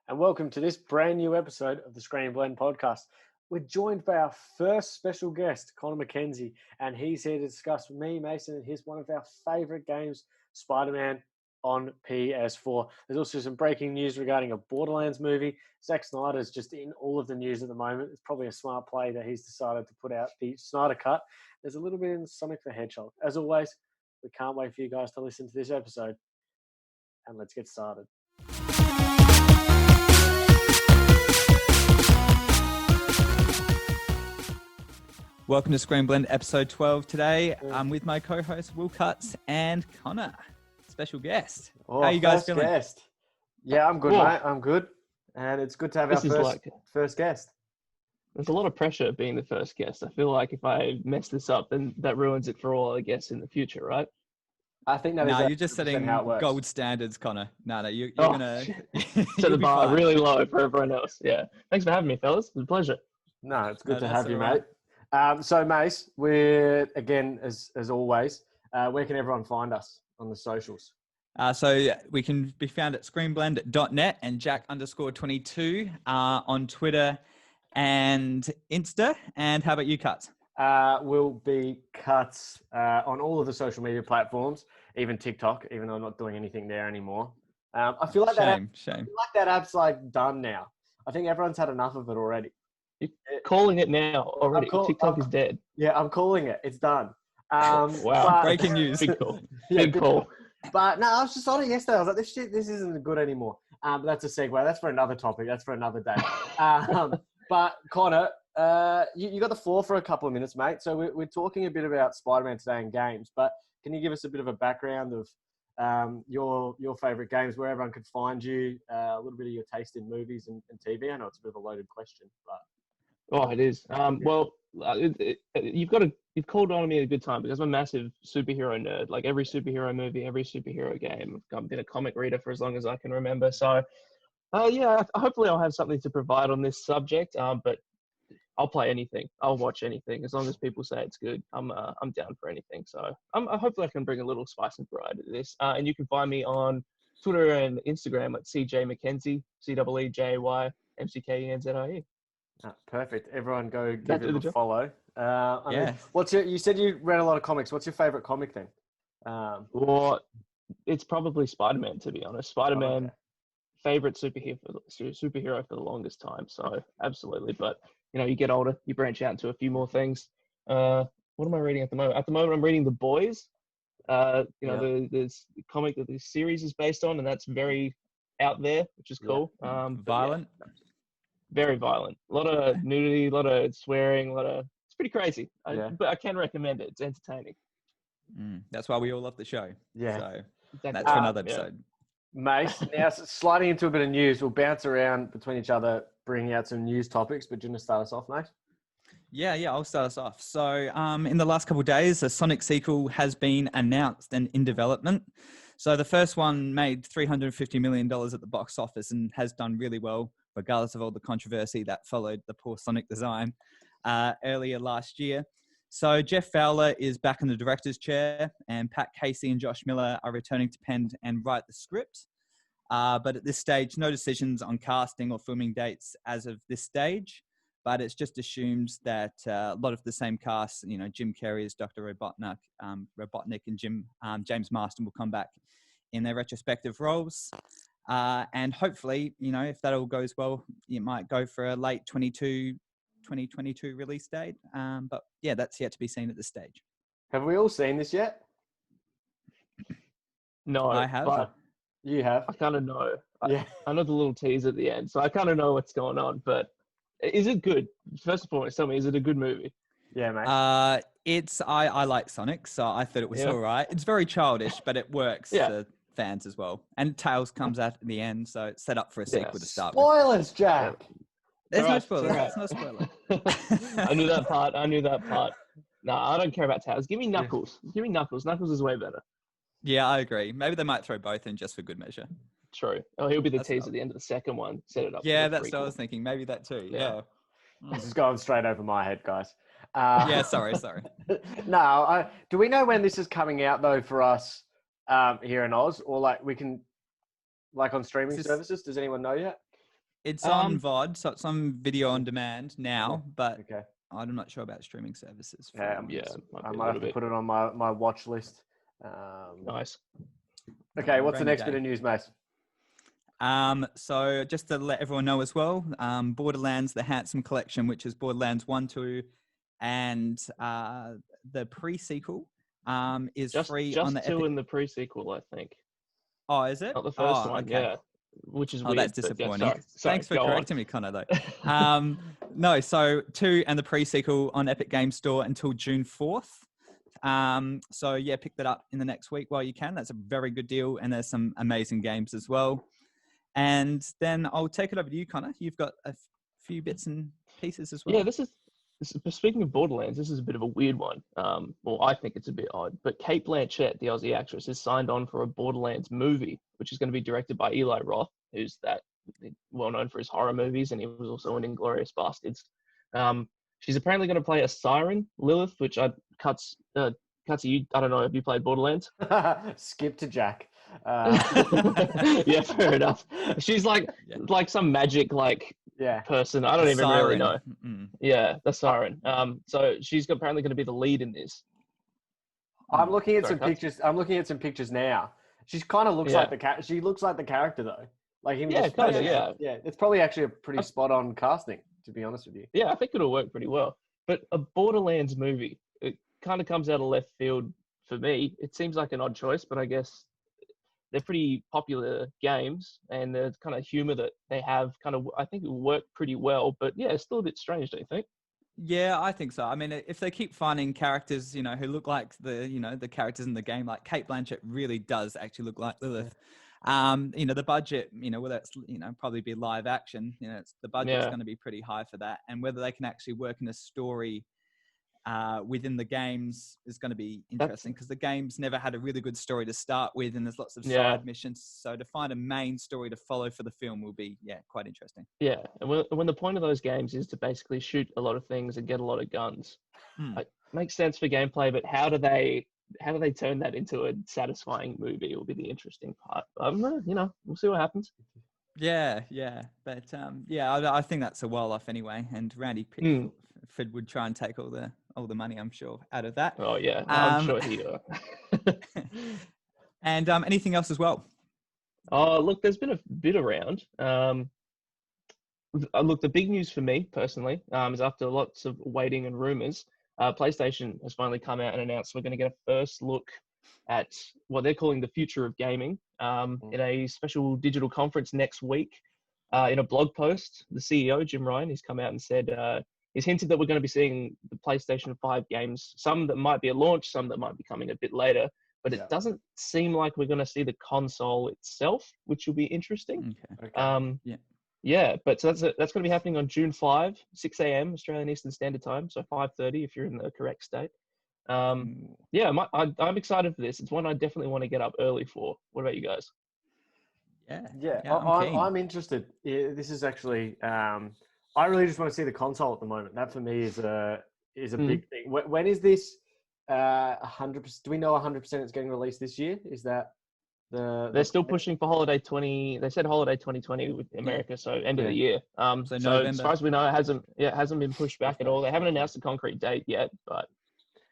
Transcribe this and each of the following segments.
and welcome to this brand new episode of the Screenblend podcast. We're joined by our first special guest, Connor McKenzie, and he's here to discuss with me, Mason, and here's one of our favourite games, Spiderman on PS4. There's also some breaking news regarding a Borderlands movie. Zack Snyder's just in all of the news at the moment. It's probably a smart play that he's decided to put out the Snyder Cut. There's a little bit in Sonic the Hedgehog. As always, we can't wait for you guys to listen to this episode. And let's get started. Welcome to Screenblend episode 12 today. I'm with my co-host Will Cutts and Connor, special guest. Oh, how are you guys feeling? Guest. Yeah, I'm good, mate. I'm good. And it's good to have our first guest. There's a lot of pressure being the first guest. I feel like if I mess this up, then that ruins it for all the guests in the future, right? I think that you're just setting gold standards, Connor. You're going to set the bar really low for everyone else. Yeah. Thanks for having me, fellas. It's a pleasure. No, it's good to have you, mate. So, Mace, we're, again, as always, where can everyone find us on the socials? So we can be found at screenblend.net and Jack_22 on Twitter and Insta. And how about you, Cutts? Will be Cutts on all of the social media platforms, even TikTok, even though I'm not doing anything there anymore. I feel like shame. I feel like that app's like done now. I think everyone's had enough of it already. You're calling it now already. TikTok is dead. Yeah, I'm calling it. It's done. Wow. Breaking news. Big call. Big call. But no, I was just on it yesterday. I was like, this isn't good anymore. But that's a segue. That's for another topic. That's for another day. But Connor, you got the floor for a couple of minutes, mate. So we're talking a bit about Spider-Man today in games, but can you give us a bit of a background of your favourite games, where everyone could find you, a little bit of your taste in movies and TV? I know it's a bit of a loaded question, but... Oh, it is. Well, you've called on me at a good time because I'm a massive superhero nerd. Like every superhero movie, every superhero game. I've been a comic reader for as long as I can remember. So, hopefully I'll have something to provide on this subject. But I'll play anything. I'll watch anything as long as people say it's good. I'm down for anything. So, hopefully I can bring a little spice and variety to this. And you can find me on Twitter and Instagram at CJ McKenzie, CEEJAYMCKENZIE. Perfect. Everyone go give it a follow. Yeah. You said you read a lot of comics. What's your favorite comic then? Well, it's probably Spider-Man, to be honest. Spider-Man, favorite superhero for the longest time. So absolutely. But you get older, you branch out into a few more things. What am I reading at the moment? At the moment, I'm reading The Boys. The comic that this series is based on, and that's very out there, which is cool. Violent. Very violent. A lot of nudity, a lot of swearing, it's pretty crazy. But I can recommend it. It's entertaining. That's why we all love the show. Yeah. So exactly. that's for another episode. Mace, now sliding into a bit of news, we'll bounce around between each other, bringing out some news topics, but do you want to start us off, mate? Yeah, I'll start us off. So in the last couple of days, a Sonic sequel has been announced and in development. So the first one made $350 million at the box office and has done really well, regardless of all the controversy that followed the poor Sonic design earlier last year. So Jeff Fowler is back in the director's chair, and Pat Casey and Josh Miller are returning to pen and write the script. But at this stage, no decisions on casting or filming dates as of this stage. But it's just assumed that a lot of the same cast, Jim Carrey as Dr. Robotnik and James Marsden will come back in their retrospective roles. And hopefully, if that all goes well, it might go for a late 2022 release date. But yeah, that's yet to be seen at this stage. Have we all seen this yet? No, I have. But you have? I kind of know. Yeah. I know the little tease at the end, so I kind of know what's going on. But is it good? First and foremost, tell me, is it a good movie? Yeah, mate. I like Sonic, so I thought it was all right. It's very childish, but it works for fans as well. And Tails comes out at the end, so it's set up for a sequel to start with. Spoilers, Jack. There's no spoilers. There's no spoiler. I knew that part. No, I don't care about Tails. Give me Knuckles. Give me Knuckles. Knuckles is way better. Yeah, I agree. Maybe they might throw both in just for good measure. True. Oh, he'll be the tease at the end of the second one. Set it up. Yeah, that's what I was thinking. Maybe that too. Yeah. This is going straight over my head, guys. Sorry. No, do we know when this is coming out though for us here in Oz, or like we can, like on streaming services? Does anyone know yet? It's on VOD, so it's on video on demand now, but Okay. I'm not sure about streaming services. Yeah, I Might be a might have little to bit. put it on my watch list. Nice. Okay, what's the Rainy next bit day. of news, Mace? So just to let everyone know as well, Borderlands: The Handsome Collection, which is Borderlands 1, 2, and the pre-sequel, is free on the Just two Epic. in the pre-sequel, I think. Oh, is it? Not the first one. Okay. Yeah, which is Oh, weird. that's But yeah, disappointing. sorry. Thanks for Go correcting me, Connor, though. No, so 2 and the pre-sequel on Epic Game Store until June 4th. So yeah, pick that up in the next week while you can. That's a very good deal, and there's some amazing games as well. And then I'll take it over to you, Connor. You've got a few bits and pieces as well. Yeah, this is speaking of Borderlands, this is a bit of a weird one. Well, I think it's a bit odd. But Kate Blanchett, the Aussie actress, is signed on for a Borderlands movie, which is going to be directed by Eli Roth, who's well known for his horror movies, and he was also in Inglourious Bastards. She's apparently going to play a siren, Lilith, which Cuttsy, I don't know, have you played Borderlands? Skip to Jack. Yeah, fair enough. She's like some magic person. I don't even really know. Yeah, the siren. So she's apparently going to be the lead in this. I'm looking at some Cuts. pictures. I'm looking at some pictures now. She kind of looks like she looks like the character though. Like him. Yeah, kind of. Yeah. Yeah, it's probably actually a pretty spot on casting, to be honest with you. Yeah, I think it'll work pretty well. But a Borderlands movie, it kind of comes out of left field for me. It seems like an odd choice, but I guess they're pretty popular games, and the kind of humor that they have I think it will work pretty well. But yeah, it's still a bit strange, don't you think? Yeah, I think so. I mean, if they keep finding characters, who look like the characters in the game, like Kate Blanchett really does actually look like Lilith. The budget, whether it's, probably be live action, the budget's going to be pretty high for that. And whether they can actually work in a story within the games is going to be interesting, because the games never had a really good story to start with, and there's lots of side missions. So to find a main story to follow for the film will be, quite interesting. Yeah, and when the point of those games is to basically shoot a lot of things and get a lot of guns, it makes sense for gameplay. But how do they turn that into a satisfying movie? Will be the interesting part. We'll see what happens. Yeah, but I think that's a while off anyway. And Randy Pitchford would try and take all the money, I'm sure, out of that. Oh yeah, I'm sure he. And anything else as well? Oh look, there's been a bit around. Look, the big news for me personally is after lots of waiting and rumors, PlayStation has finally come out and announced we're going to get a first look at what they're calling the future of gaming in a special digital conference next week. In a blog post, the CEO, Jim Ryan, he's come out and said, he's hinted that we're going to be seeing the PlayStation 5 games, some that might be at launch, some that might be coming a bit later, but it doesn't seem like we're going to see the console itself, which will be interesting. Okay. Yeah, but so that's going to be happening on June 5, 6 a.m. Australian Eastern Standard Time, so 5:30 if you're in the correct state. I'm excited for this. It's one I definitely want to get up early for. What about you guys? Yeah, I'm interested. Yeah, this is actually, I really just want to see the console at the moment. That for me is a big thing. When is this 100%? Do we know 100% it's getting released this year? Is that they're still pushing for holiday 20? They said holiday 2020 with America, so end of the year. So as far as we know, it hasn't been pushed back at all. They haven't announced a concrete date yet, but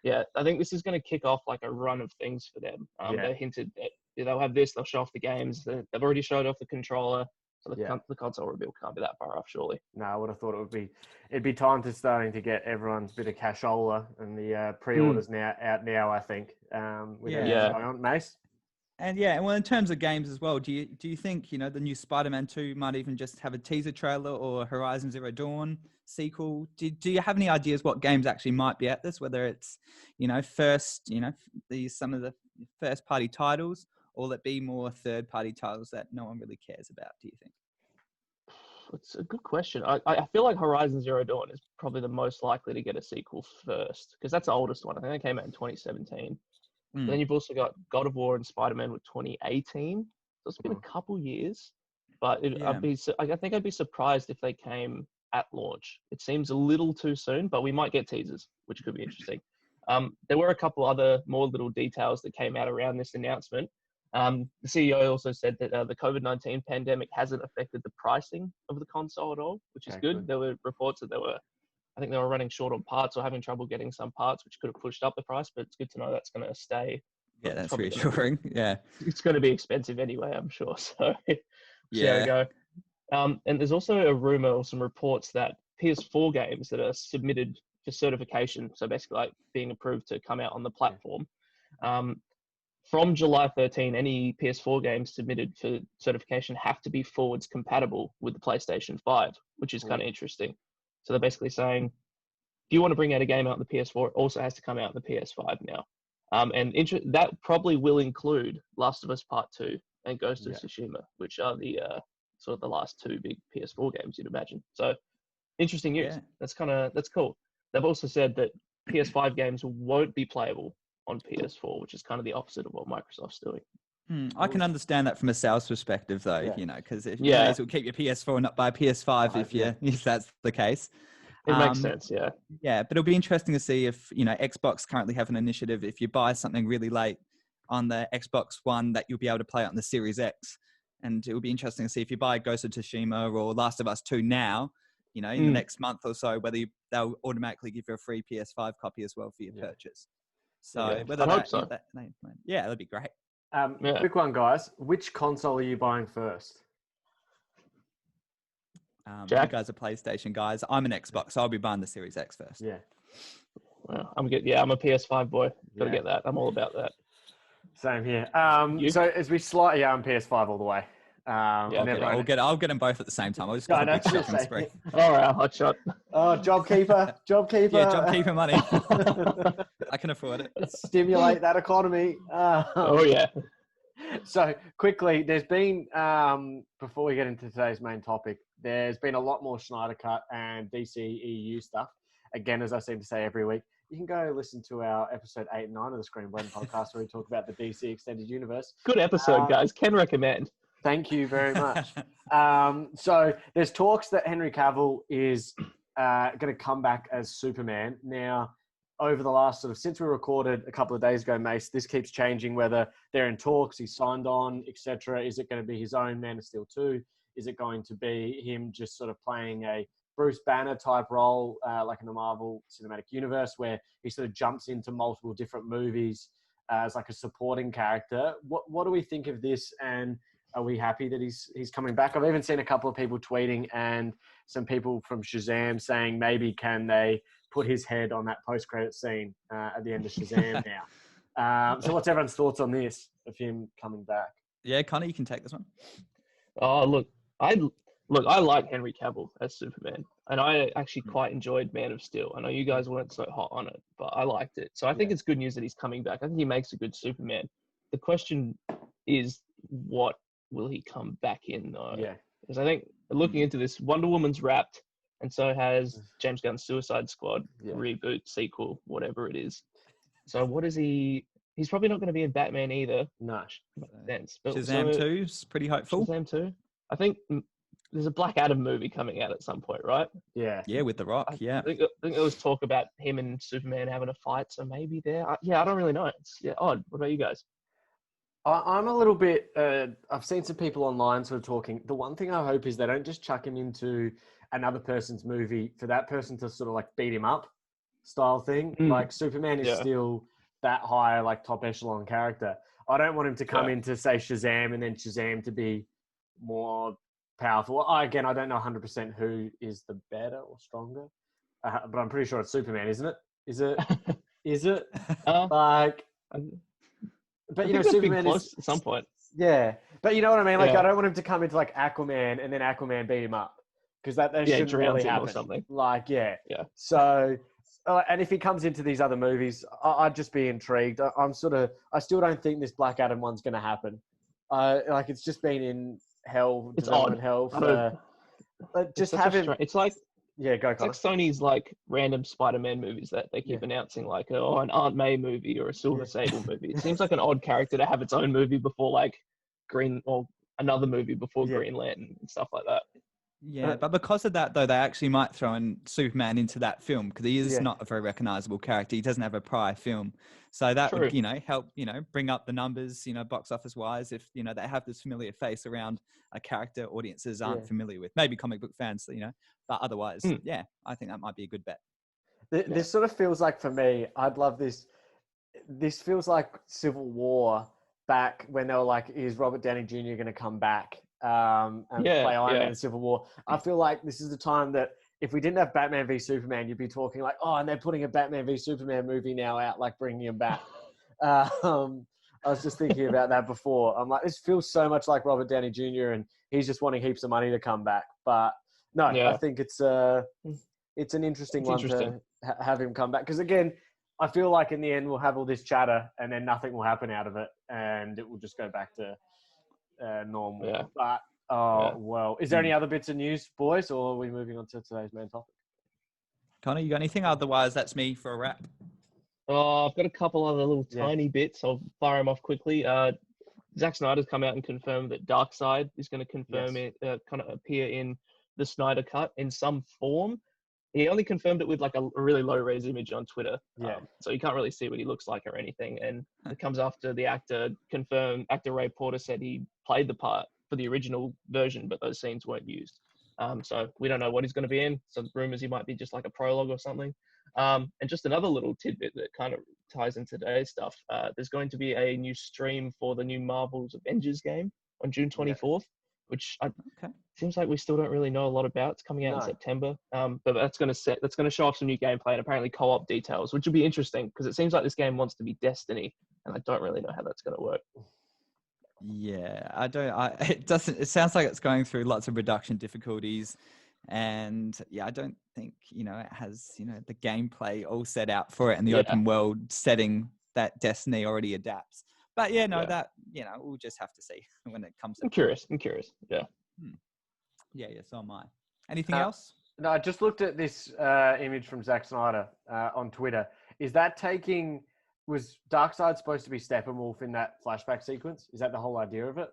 yeah, I think this is going to kick off like a run of things for them. They hinted that they'll have this, they'll show off the games. They've already showed off the controller, so the console reveal can't be that far off, surely. No, I would have thought it'd be time to starting to get everyone's bit of cashola, and the pre-orders out now. I think. Going on, Mace. And well, in terms of games as well, do you think the new Spider-Man 2 might even just have a teaser trailer, or Horizon Zero Dawn sequel? Do you have any ideas what games actually might be at this? Whether it's some of the first party titles, or that be more third party titles that no one really cares about? Do you think? It's a good question. I feel like Horizon Zero Dawn is probably the most likely to get a sequel first, because that's the oldest one. I think it came out in 2017. Then you've also got God of War and Spider-Man with 2018. So it's been a couple years, but I think I'd be surprised if they came at launch. It seems a little too soon, but we might get teasers, which could be interesting. There were a couple other more little details that came out around this announcement. The CEO also said that the COVID-19 pandemic hasn't affected the pricing of the console at all, which is good. There were reports that I think they were running short on parts or having trouble getting some parts, which could have pushed up the price, but it's good to know that's going to stay. Yeah, that's reassuring. Yeah. It's going to be expensive anyway, I'm sure. So see how we go. And there's also a rumor or some reports that PS4 games that are submitted for certification, so basically like being approved to come out on the platform, from July 13, any PS4 games submitted for certification have to be forwards compatible with the PlayStation 5, which is kind of interesting. So they're basically saying, if you want to bring out a game out on the PS4, it also has to come out on the PS5 now. And that probably will include Last of Us Part 2 and Ghost of Tsushima, which are the sort of the last two big PS4 games you'd imagine. So interesting news. Yeah. That's cool. They've also said that PS5 games won't be playable on PS4, which is kind of the opposite of what Microsoft's doing. I can understand that from a sales perspective, though, because if you may as well keep your PS4 and not buy PS5 if that's the case. It makes sense, yeah. Yeah, but it'll be interesting to see if, Xbox currently have an initiative. If you buy something really late on the Xbox One, that you'll be able to play it on the Series X. And it will be interesting to see if you buy Ghost of Tsushima or Last of Us 2 now, in the next month or so, whether they'll automatically give you a free PS5 copy as well for your purchase. So whether I hope so. That'd be great. Quick one, guys. Which console are you buying first? You guys are PlayStation guys. I'm an Xbox, so I'll be buying the Series X first. Yeah. Well, I'm good. Yeah, I'm a PS5 boy. Gotta get that. I'm all about that. Same here. So as we slightly, I'm PS5 all the way. I'll get them both at the same time. I'll just go big shopping spree. All right, hot shot. Oh, JobKeeper. Yeah, JobKeeper money. I can afford it. Stimulate that economy. So quickly, there's been, before we get into today's main topic, there's been a lot more Snyder Cut and DC EU stuff. Again, as I seem to say every week, you can go listen to our episode 8 and 9 of the Screenblend podcast where we talk about the DC Extended Universe. Good episode, guys. Can recommend. Thank you very much. So there's talks that Henry Cavill is going to come back as Superman. Now, over the last since we recorded a couple of days ago, Mace, this keeps changing, whether they're in talks, he's signed on, etc. Is it going to be his own Man of Steel 2? Is it going to be him just sort of playing a Bruce Banner type role, like in the Marvel Cinematic Universe, where he sort of jumps into multiple different movies as like a supporting character? What do we think of this, and are we happy that he's coming back? I've even seen a couple of people tweeting and some people from Shazam saying maybe can they put his head on that post-credit scene at the end of Shazam now. So what's everyone's thoughts on this, of him coming back? Yeah, Connor, you can take this one. Oh, look, I like Henry Cavill as Superman, and I actually quite enjoyed Man of Steel. I know you guys weren't so hot on it, but I liked it. So I think it's good news that he's coming back. I think he makes a good Superman. The question is, what will he come back in, though? Yeah. Because I think looking into this, Wonder Woman's wrapped, and so has James Gunn's Suicide Squad reboot, sequel, whatever it is. So what is he? He's probably not going to be in Batman either. No. Shazam 2's pretty hopeful. Shazam 2. I think there's a Black Adam movie coming out at some point, right? Yeah. Yeah, with The Rock, I think there was talk about him and Superman having a fight, so maybe there. I don't really know. It's odd. What about you guys? I'm a little bit, I've seen some people online sort of talking. The one thing I hope is they don't just chuck him into another person's movie for that person to sort of like beat him up style thing. Like Superman is still that high, like top echelon character. I don't want him to come into, say, Shazam, and then Shazam to be more powerful. Again, I don't know 100% who is the better or stronger, but I'm pretty sure it's Superman, isn't it? Is it? Is it? But, Superman is... at some point. Yeah. But you know what I mean? Like, I don't want him to come into, like, Aquaman and then Aquaman beat him up. Because that shouldn't really happen. Or something. Like, yeah. So, and if he comes into these other movies, I'd just be intrigued. I still don't think this Black Adam one's going to happen. Like, it's just been in hell. It's odd. Hell for... just have him... It's like... Yeah, go, It's like Sony's like random Spider-Man movies that they keep announcing, like an Aunt May movie or a Silver Sable movie. It seems like an odd character to have its own movie before like Green, or another movie before Green Lantern and stuff like that. Yeah, but because of that, though, they actually might throw in Superman into that film because he is Yeah. not a very recognizable character. He doesn't have a prior film. So that True. would, help, bring up the numbers, box office wise, if, they have this familiar face around a character audiences aren't familiar with. Maybe comic book fans, but otherwise, yeah, I think that might be a good bet. This sort of feels like, for me, I'd love this. This feels like Civil War back when they were like, is Robert Downey Jr. going to come back and play Iron Man in Civil War? I feel like this is the time that if we didn't have Batman v Superman, you'd be talking like, oh, and they're putting a Batman v Superman movie now out, like bringing him back. I was just thinking about that before. I'm like, this feels so much like Robert Downey Jr. and he's just wanting heaps of money to come back. But no, I think it's an interesting to have him come back. Because again, I feel like in the end we'll have all this chatter and then nothing will happen out of it and it will just go back to normal. Yeah. But, well, is there any other bits of news, boys, or are we moving on to today's main topic? Connor, you got anything? Otherwise, that's me for a wrap. Oh, I've got a couple other little tiny bits. I'll fire them off quickly. Zack Snyder's come out and confirmed that Darkseid is going to confirm it, kind of appear in the Snyder Cut in some form. He only confirmed it with like a really low-res image on Twitter. So you can't really see what he looks like or anything. And it comes after the actor Ray Porter said he played the part for the original version, but those scenes weren't used. So we don't know what he's going to be in. Some rumors he might be just like a prologue or something. And just another little tidbit that kind of ties into today's stuff. There's going to be a new stream for the new Marvel's Avengers game on June 24th, which seems like we still don't really know a lot about. It's coming out in September. But that's going to show off some new gameplay and apparently co-op details, which will be interesting because it seems like this game wants to be Destiny, and I don't really know how that's going to work. Yeah, it sounds like it's going through lots of reduction difficulties. And I don't think, it has, the gameplay all set out for it and the open world setting that Destiny already adapts. But that, we'll just have to see when it comes. I'm curious. Yeah. Yeah, so am I. Anything else? No, I just looked at this image from Zack Snyder on Twitter. Was Darkseid supposed to be Steppenwolf in that flashback sequence? Is that the whole idea of it?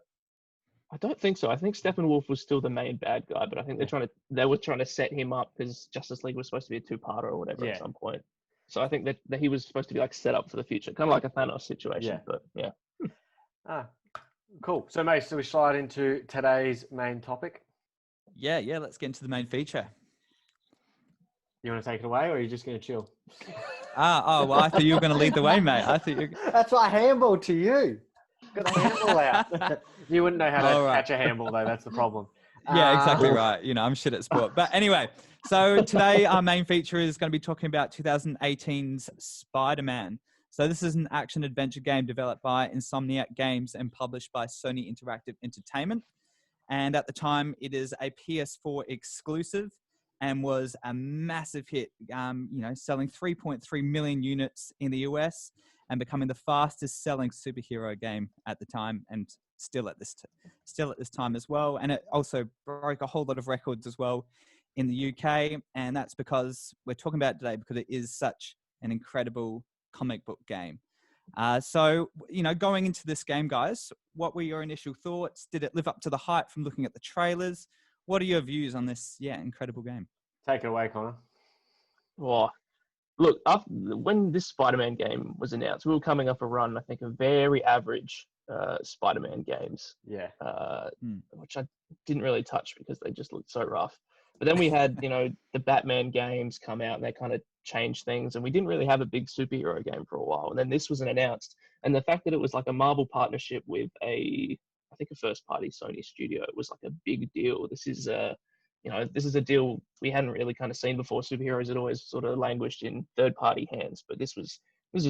I don't think so. I think Steppenwolf was still the main bad guy, but I think they were trying to set him up because Justice League was supposed to be a two-parter or whatever at some point. So I think that he was supposed to be like set up for the future, kind of like a Thanos situation. But Cool. So, mate, we slide into today's main topic. Yeah. Let's get into the main feature. You want to take it away, or are you just going to chill? Well, I thought you were going to lead the way, mate. That's why I handball to you. Got the handball out. You wouldn't know how to catch a handball, though. That's the problem. Yeah, exactly right. I'm shit at sport. But anyway, so today our main feature is going to be talking about 2018's Spider-Man. So this is an action-adventure game developed by Insomniac Games and published by Sony Interactive Entertainment. And at the time, it is a PS4 exclusive and was a massive hit, selling 3.3 million units in the US and becoming the fastest selling superhero game at the time and still at this time as well. And it also broke a whole lot of records as well in the UK. And that's because we're talking about it today because it is such an incredible comic book game. So, going into this game, guys, what were your initial thoughts? Did it live up to the hype from looking at the trailers? What are your views on this, incredible game? Take it away, Connor. Well, look, when this Spider-Man game was announced, we were coming off a run, I think, of very average Spider-Man games. Which I didn't really touch because they just looked so rough. But then we had, the Batman games come out and they kind of changed things. And we didn't really have a big superhero game for a while. And then this was announced. And the fact that it was like a Marvel partnership with a first-party Sony studio, it was like a big deal. This is a deal we hadn't really kind of seen before. Superheroes had always sort of languished in third-party hands, but this was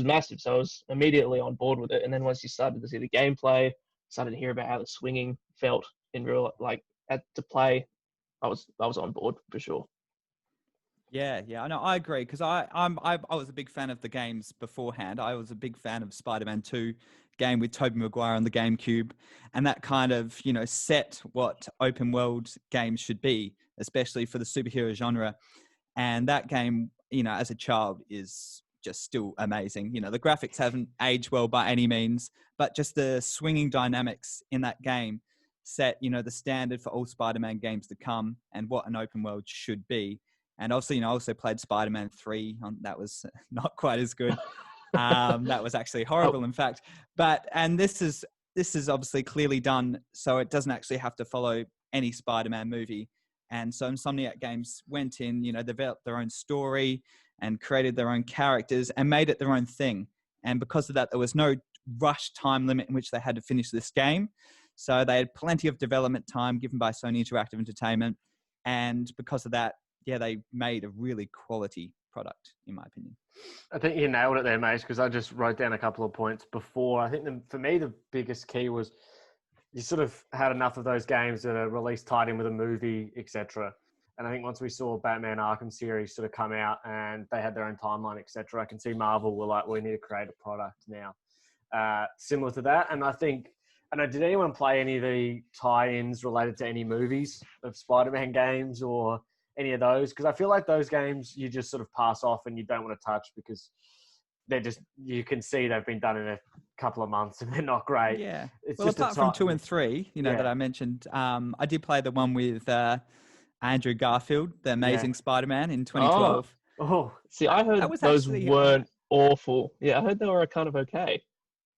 massive. So I was immediately on board with it. And then once you started to see the gameplay, started to hear about how the swinging felt in real, to play, I was on board for sure. Yeah, I know. I agree because I was a big fan of the games beforehand. I was a big fan of Spider-Man 2 game with Tobey Maguire on the GameCube, and that kind of set what open world games should be, especially for the superhero genre. And that game, as a child, is just still amazing. The graphics haven't aged well by any means, but just the swinging dynamics in that game set, the standard for all Spider-Man games to come and what an open world should be. And also, I also played Spider-Man 3. That was not quite as good. That was actually horrible, in fact. And this is obviously clearly done so it doesn't actually have to follow any Spider-Man movie. And so Insomniac Games went in, developed their own story and created their own characters and made it their own thing. And because of that, there was no rush time limit in which they had to finish this game. So they had plenty of development time given by Sony Interactive Entertainment. And because of that, they made a really quality product, in my opinion. I think you nailed it there, mate, because I just wrote down a couple of points before. I think for me, the biggest key was you sort of had enough of those games that are released tied in with a movie, etc. And I think once we saw Batman Arkham series sort of come out and they had their own timeline, etc., I can see Marvel were like, we need to create a product now similar to that. And I think, did anyone play any of the tie-ins related to any movies of Spider-Man games or any of those? Because I feel like those games you just sort of pass off and you don't want to touch because they're just, you can see they've been done in a couple of months and they're not great. Yeah. It's well, just apart from 2 and 3, that I mentioned, I did play the one with Andrew Garfield, the Amazing Spider-Man in 2012. Oh, see, I heard those weren't awful. Yeah, I heard they were kind of okay.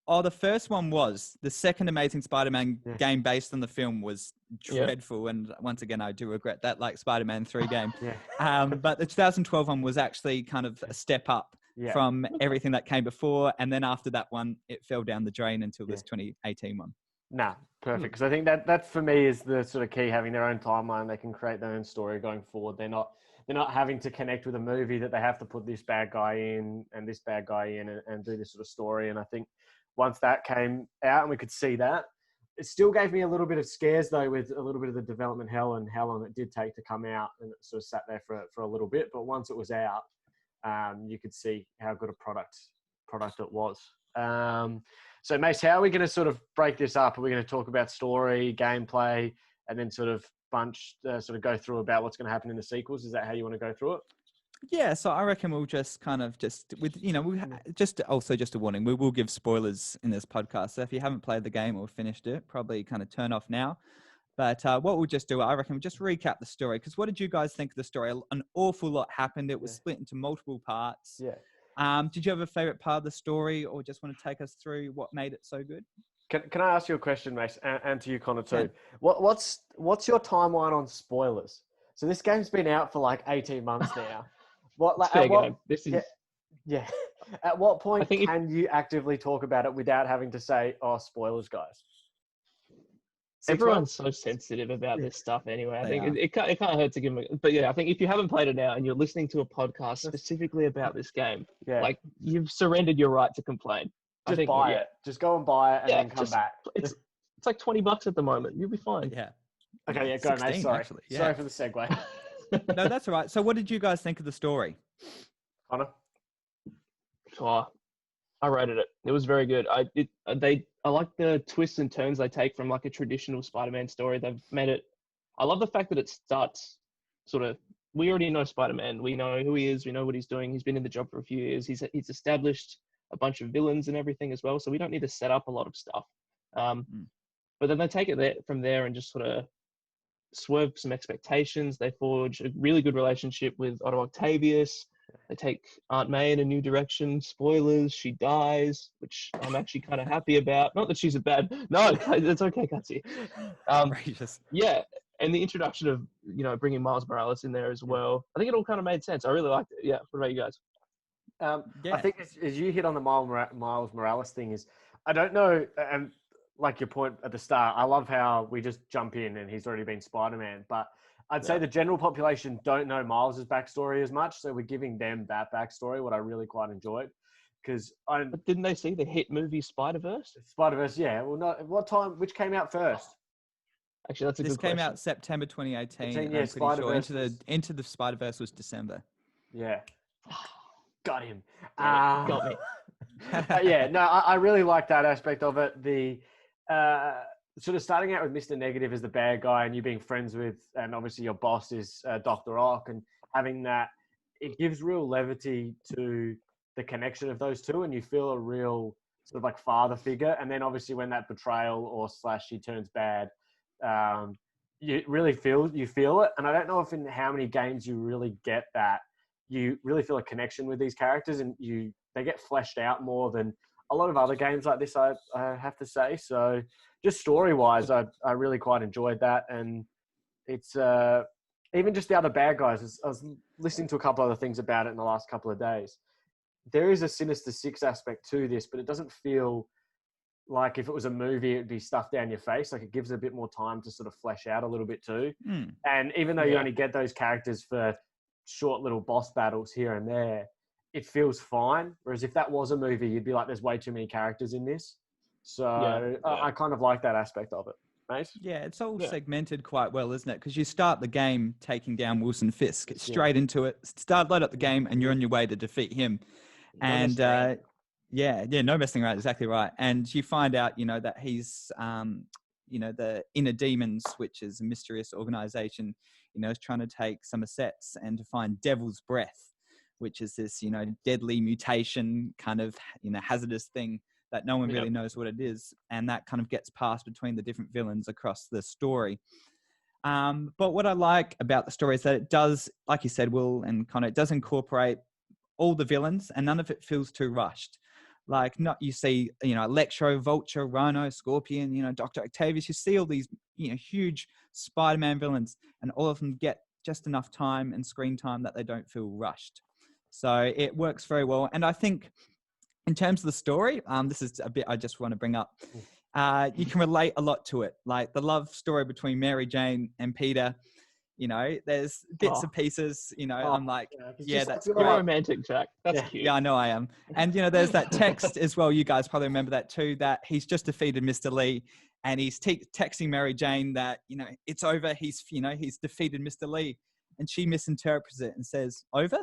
Oh, the first one was. The second Amazing Spider-Man game based on the film was dreadful. And once again, I do regret that, like Spider-Man 3 game. But the 2012 one was actually kind of a step up from everything that came before. And then after that one, it fell down the drain until this 2018 one. Nah, perfect. Because I think that for me is the sort of key, having their own timeline. They can create their own story going forward. They're not having to connect with a movie that they have to put this bad guy in and this bad guy in and do this sort of story. And I think once that came out and we could see that, it still gave me a little bit of scares though, with a little bit of the development hell and how long it did take to come out, and it sort of sat there for a little bit. But once it was out, you could see how good a product it was. So Mace, how are we going to sort of break this up? Are we going to talk about story, gameplay, and then sort of go through about what's going to happen in the sequels? Is that how you want to go through it? Yeah, so I reckon we'll just just a warning. We will give spoilers in this podcast. So if you haven't played the game or finished it, probably kind of turn off now. But what we'll just do, I reckon, we'll just recap the story. Because what did you guys think of the story? An awful lot happened. It was split into multiple parts. Yeah. Did you have a favorite part of the story, or just want to take us through what made it so good? Can I ask you a question, Mace, and to you, Connor, too? What's your timeline on spoilers? So this game's been out for like 18 months now. This is At what point can you actively talk about it without having to say, "Oh, spoilers, guys"? Everyone's so sensitive about this stuff anyway. I think it can't hurt to give them. But yeah, I think if you haven't played it now and you're listening to a podcast specifically about this game, like you've surrendered your right to complain. Just buy it. Just go and buy it and then come back. It's like $20 at the moment. You'll be fine. Yeah. Okay, yeah, go, mate. Sorry. Sorry for the segue. No, that's all right. So what did you guys think of the story? Connor? Oh, I rated it. It was very good. I like the twists and turns they take from like a traditional Spider-Man story. They've made it. I love the fact that it starts sort of. We already know Spider-Man. We know who he is. We know what he's doing. He's been in the job for a few years. He's established a bunch of villains and everything as well. So we don't need to set up a lot of stuff. But then they take it from there and just sort of swerve some expectations. They forge a really good relationship with Otto Octavius. They take Aunt May in a new direction. Spoilers, she dies, which I'm actually kind of happy about. Not that she's a bad... No, it's okay, Cuttsy. Yeah, and the introduction of, bringing Miles Morales in there as well. I think it all kind of made sense. I really liked it. Yeah, what about you guys? I think as you hit on the Miles Morales thing is, I don't know, and like your point at the start, I love how we just jump in and he's already been Spider-Man, but I'd say the general population don't know Miles's backstory as much, so we're giving them that backstory, what I really quite enjoyed. But didn't they see the hit movie Spider-Verse? Spider-Verse, yeah. Well, not what time? Which came out first? Actually, that's a good question. This came out September 2018. Yeah, Spider-Verse. Sure. Into the Spider-Verse was December. Yeah. Got him. Got me. Yeah, no, I really like that aspect of it. The sort of starting out with Mr. Negative as the bad guy and you being friends with, and obviously your boss is Dr. Ock, and having that, it gives real levity to the connection of those two, and you feel a real sort of like father figure. And then obviously when that betrayal or / she turns bad, you really feel it. And I don't know if in how many games you really get that. You really feel a connection with these characters, and they get fleshed out more than a lot of other games like this, I have to say. So just story-wise, I really quite enjoyed that. And it's even just the other bad guys. I was listening to a couple other things about it in the last couple of days. There is a Sinister Six aspect to this, but it doesn't feel like if it was a movie, it'd be stuffed down your face. Like, it gives it a bit more time to sort of flesh out a little bit too. And even though you only get those characters for short little boss battles here and there, it feels fine. Whereas if that was a movie, you'd be like, there's way too many characters in this. So I kind of like that aspect of it. Mate? Yeah, it's all segmented quite well, isn't it? Because you start the game taking down Wilson Fisk, straight into it, load up the game, and you're on your way to defeat him. And no messing around, exactly right. And you find out, that he's, the Inner Demons, which is a mysterious organization, is trying to take Somerset's and to find Devil's Breath, which is this, deadly mutation kind of, hazardous thing that no one really knows what it is. And that kind of gets passed between the different villains across the story. But what I like about the story is that it does, like you said, Will and Connor, it does incorporate all the villains, and none of it feels too rushed. Like, you see, Electro, Vulture, Rhino, Scorpion, Dr. Octavius, you see all these, huge Spider-Man villains, and all of them get just enough time and screen time that they don't feel rushed. So it works very well. And I think in terms of the story, this is a bit I just want to bring up. You can relate a lot to it. Like the love story between Mary Jane and Peter, there's bits and pieces, I'm like, that's great. Romantic, Jack. That's cute. Yeah, I know I am. And, there's that text as well. You guys probably remember that too, that he's just defeated Mr. Lee, and he's texting Mary Jane that, it's over. He's defeated Mr. Lee. And she misinterprets it and says, over?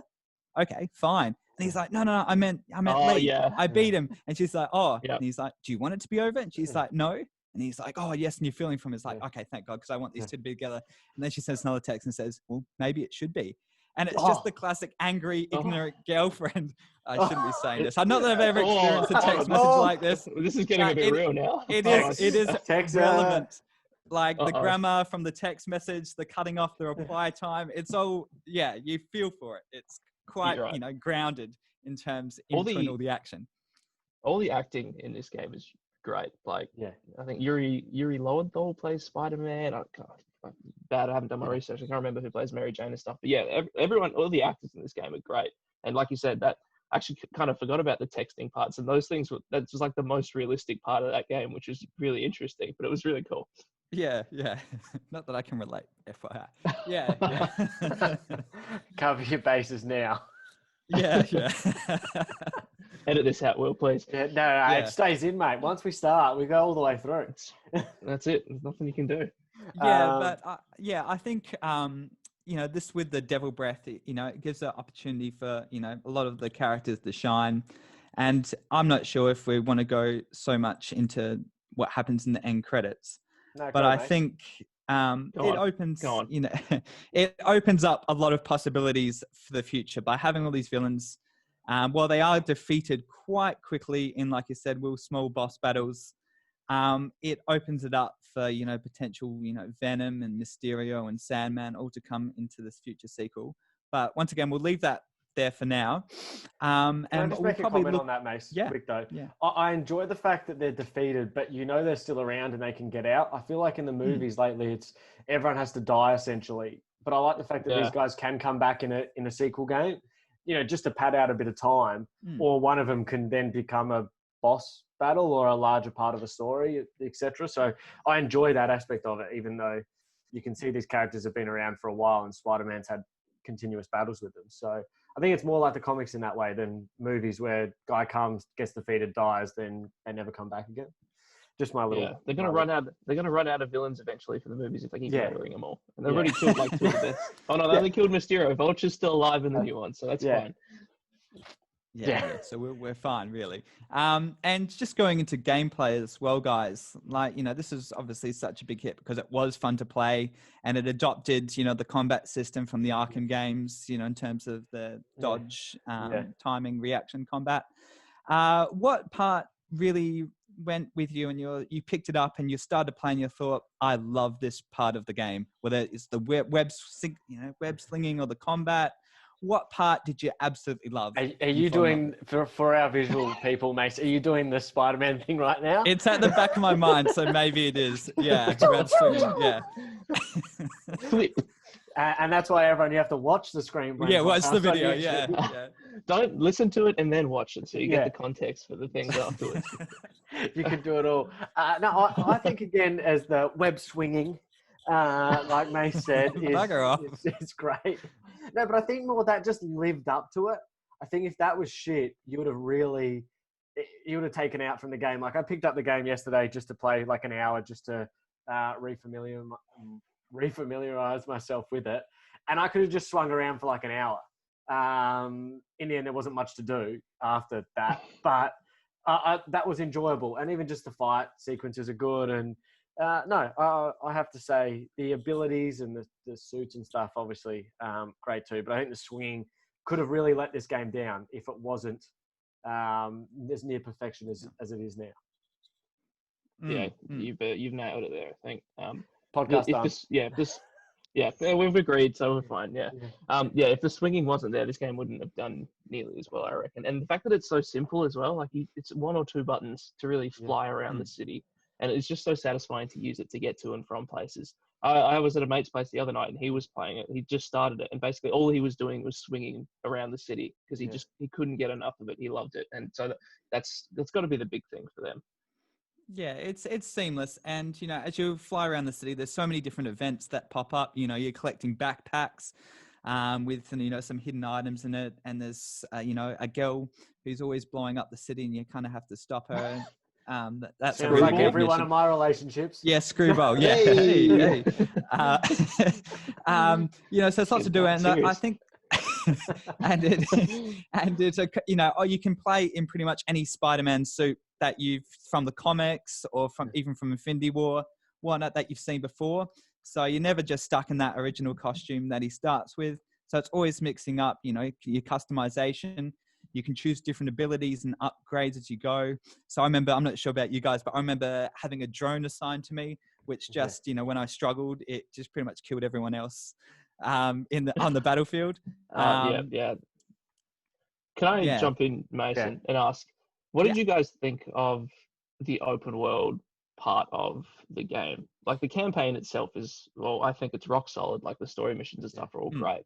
Okay, fine. And he's like, no, I meant Lee. Yeah. I beat him. And she's like, and he's like, do you want it to be over? And she's like, no. And he's like, oh, yes. And you're feeling from him. It's like, okay, thank God, because I want these two to be together. And then she sends another text and says, well, maybe it should be. And it's just the classic angry, ignorant girlfriend. I shouldn't be saying this. Not that I've ever experienced a text message like this. This is getting a bit real now. It is relevant. Like the grammar from the text message, the cutting off the reply time. It's all, you feel for it. It's quite, grounded in terms of all the action. All the acting in this game is great. Like, I think Yuri Lowenthal plays Spider-Man. I haven't done my research. I can't remember who plays Mary Jane and stuff. But everyone, all the actors in this game are great. And like you said, that I actually kind of forgot about the texting parts and those things. That's just like the most realistic part of that game, which is really interesting. But it was really cool. Yeah. Not that I can relate, FYI. Yeah. Cover your bases now. Yeah. Edit this out, Will, please. No, it stays in, mate. Once we start, we go all the way through. That's it. There's nothing you can do. I think, this with the Devil Breath, it gives an opportunity for, a lot of the characters to shine. And I'm not sure if we want to go so much into what happens in the end credits. But I think it opens, it opens up a lot of possibilities for the future by having all these villains. While they are defeated quite quickly in, like you said, Will, small boss battles, it opens it up for, potential, Venom and Mysterio and Sandman all to come into this future sequel. But once again, we'll leave that there for now. Can I just make a comment on that, Mace? Yeah. Quick though. Yeah. I enjoy the fact that they're defeated, but they're still around and they can get out. I feel like in the movies lately, it's everyone has to die essentially. But I like the fact that these guys can come back in a sequel game, just to pad out a bit of time, or one of them can then become a boss battle or a larger part of a story, etc. So I enjoy that aspect of it, even though you can see these characters have been around for a while and Spider-Man's had continuous battles with them. So I think it's more like the comics in that way than movies where guy comes, gets defeated, dies, then they never come back again. Just my little. Yeah, they're gonna run out. They're gonna run out of villains eventually for the movies if they keep murdering them all. And they've already killed like two of the best. Oh no, they only killed Mysterio. Vulture's still alive in the new one, so that's fine. Yeah. So we're fine, really. And just going into gameplay as well, guys. Like, this is obviously such a big hit because it was fun to play and it adopted, the combat system from the Arkham games, in terms of the dodge, timing, reaction combat. What part really went with you and you picked it up and you started playing, you thought, I love this part of the game, whether it's the web slinging or the combat? What part did you absolutely love? Are you doing, for our visual people, Mace, are you doing the Spider-Man thing right now? It's at the back of my mind, so maybe it is. Yeah, web swinging, yeah. And that's why everyone, you have to watch the Screenblend. Yeah, watch the podcast on video, YouTube. yeah. Don't listen to it and then watch it, so you get the context for the things afterwards. You can do it all. No, I think, again, as the web swinging, like Mace said, is great. No, but I think more that just lived up to it. I think if that was shit, you would have taken out from the game. Like, I picked up the game yesterday just to play like an hour, just to refamiliarize myself with it, and I could have just swung around for like an hour. In the end, there wasn't much to do after that, but that was enjoyable, and even just the fight sequences are good. And I have to say the abilities and the suits and stuff, obviously, great too. But I think the swinging could have really let this game down if it wasn't as near perfection as it is now. Yeah, you've nailed it there, I think. Podcast done. We've agreed, so we're fine. Yeah. If the swinging wasn't there, this game wouldn't have done nearly as well, I reckon. And the fact that it's so simple as well, like it's one or two buttons to really fly around the city, and it's just so satisfying to use it to get to and from places. I was at a mate's place the other night, and he was playing it. He just started it, and basically all he was doing was swinging around the city because he couldn't get enough of it. He loved it, and so that's got to be the big thing for them. Yeah, it's seamless. And, as you fly around the city, there's so many different events that pop up. You're collecting backpacks with, some hidden items in it. And there's, a girl who's always blowing up the city, and you kind of have to stop her. That's sounds like every one of my relationships. Yeah, Screwball. Yeah. Hey. So it's lots to do. And I think... and it's you can play in pretty much any Spider-Man suit that you've from the comics or even from Infinity War, whatnot that you've seen before. So you're never just stuck in that original costume that he starts with. So it's always mixing up, your customization. You can choose different abilities and upgrades as you go. So I'm not sure about you guys, but I remember having a drone assigned to me, which just, when I struggled, it just pretty much killed everyone else on the battlefield. Can I jump in, Mason, and ask, what did you guys think of the open world part of the game? Like, the campaign itself is, I think it's rock solid. Like, the story missions and stuff are all great.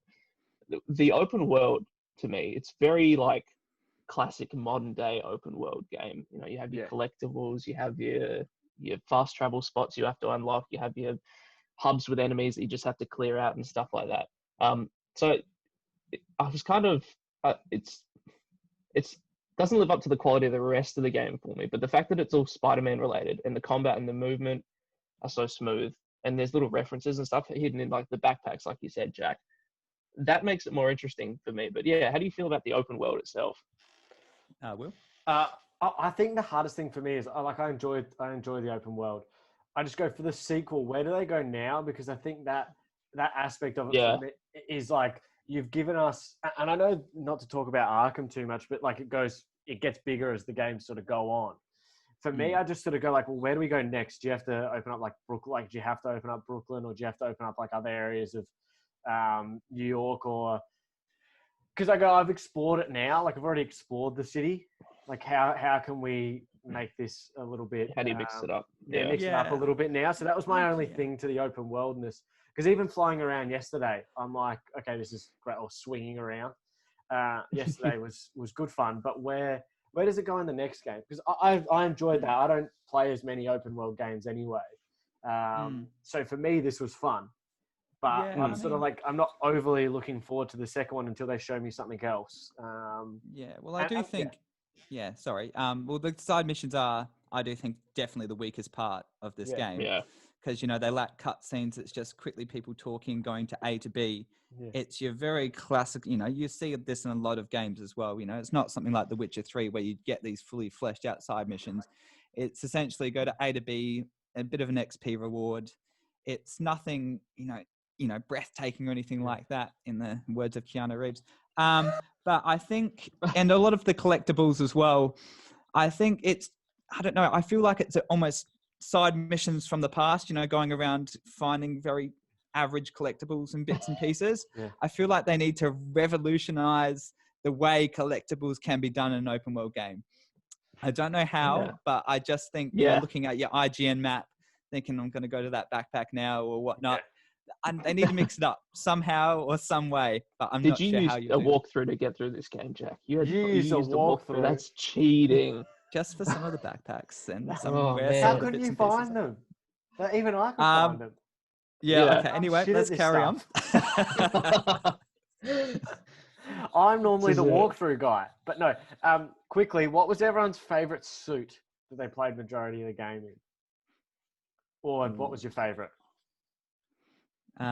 The open world, to me, it's very like classic modern day open world game. You have your collectibles, you have your fast travel spots you have to unlock, you have your hubs with enemies that you just have to clear out and stuff like that. So I was kind of, it's doesn't live up to the quality of the rest of the game for me, but the fact that it's all Spider-Man related and the combat and the movement are so smooth, and there's little references and stuff hidden in like the backpacks, like you said, Jack, that makes it more interesting for me. But yeah, how do you feel about the open world itself? Will? I think the hardest thing for me is I enjoy the open world. I just go for the sequel. Where do they go now? Because I think that aspect of it for me is like, you've given us, and I know not to talk about Arkham too much, but like it gets bigger as the games sort of go on. For me, I just sort of go like, well, where do we go next? Do you have to open up like Brooklyn? Like, do you have to open up Brooklyn, or do you have to open up like other areas of New York? Or because I've explored it now. Like, I've already explored the city. Like, how can we make this a little bit? How do you mix it up? Mix it up a little bit now. So that was my only thing to the open worldness. Because even flying around yesterday, I'm like, okay, this is great. Or swinging around. Yesterday was good fun. But where does it go in the next game? Because I enjoyed that. I don't play as many open world games anyway. So for me, this was fun. But I'm sort of like, I'm not overly looking forward to the second one until they show me something else. Well, I do think... Yeah, sorry. Well, the side missions are, I do think, definitely the weakest part of this game. Yeah. Because, they lack cutscenes. It's just quickly people talking, going to A to B. Yeah. It's your very classic, you see this in a lot of games as well. It's not something like The Witcher 3 where you get these fully fleshed out side missions. It's essentially go to A to B, a bit of an XP reward. It's nothing, breathtaking or anything like that, in the words of Keanu Reeves. But I think, and a lot of the collectibles as well, I think it's I don't know. I feel like it's almost side missions from the past, going around finding very average collectibles and bits and pieces. Yeah. I feel like they need to revolutionize the way collectibles can be done in an open world game. I don't know how, but I just think, looking at your IGN map, thinking I'm going to go to that backpack now or whatnot. And they need to mix it up somehow or some way, but I'm not sure how you Did you do. use a walkthrough to get through this game, Jack? You used a walkthrough. That's cheating. Just for some of the backpacks and Man. How couldn't you find them? Even I could find them. Yeah. Okay. Anyway, let's carry on. I'm normally the walkthrough guy, but no. Quickly, what was everyone's favorite suit that they played majority of the game in? Or what was your favorite?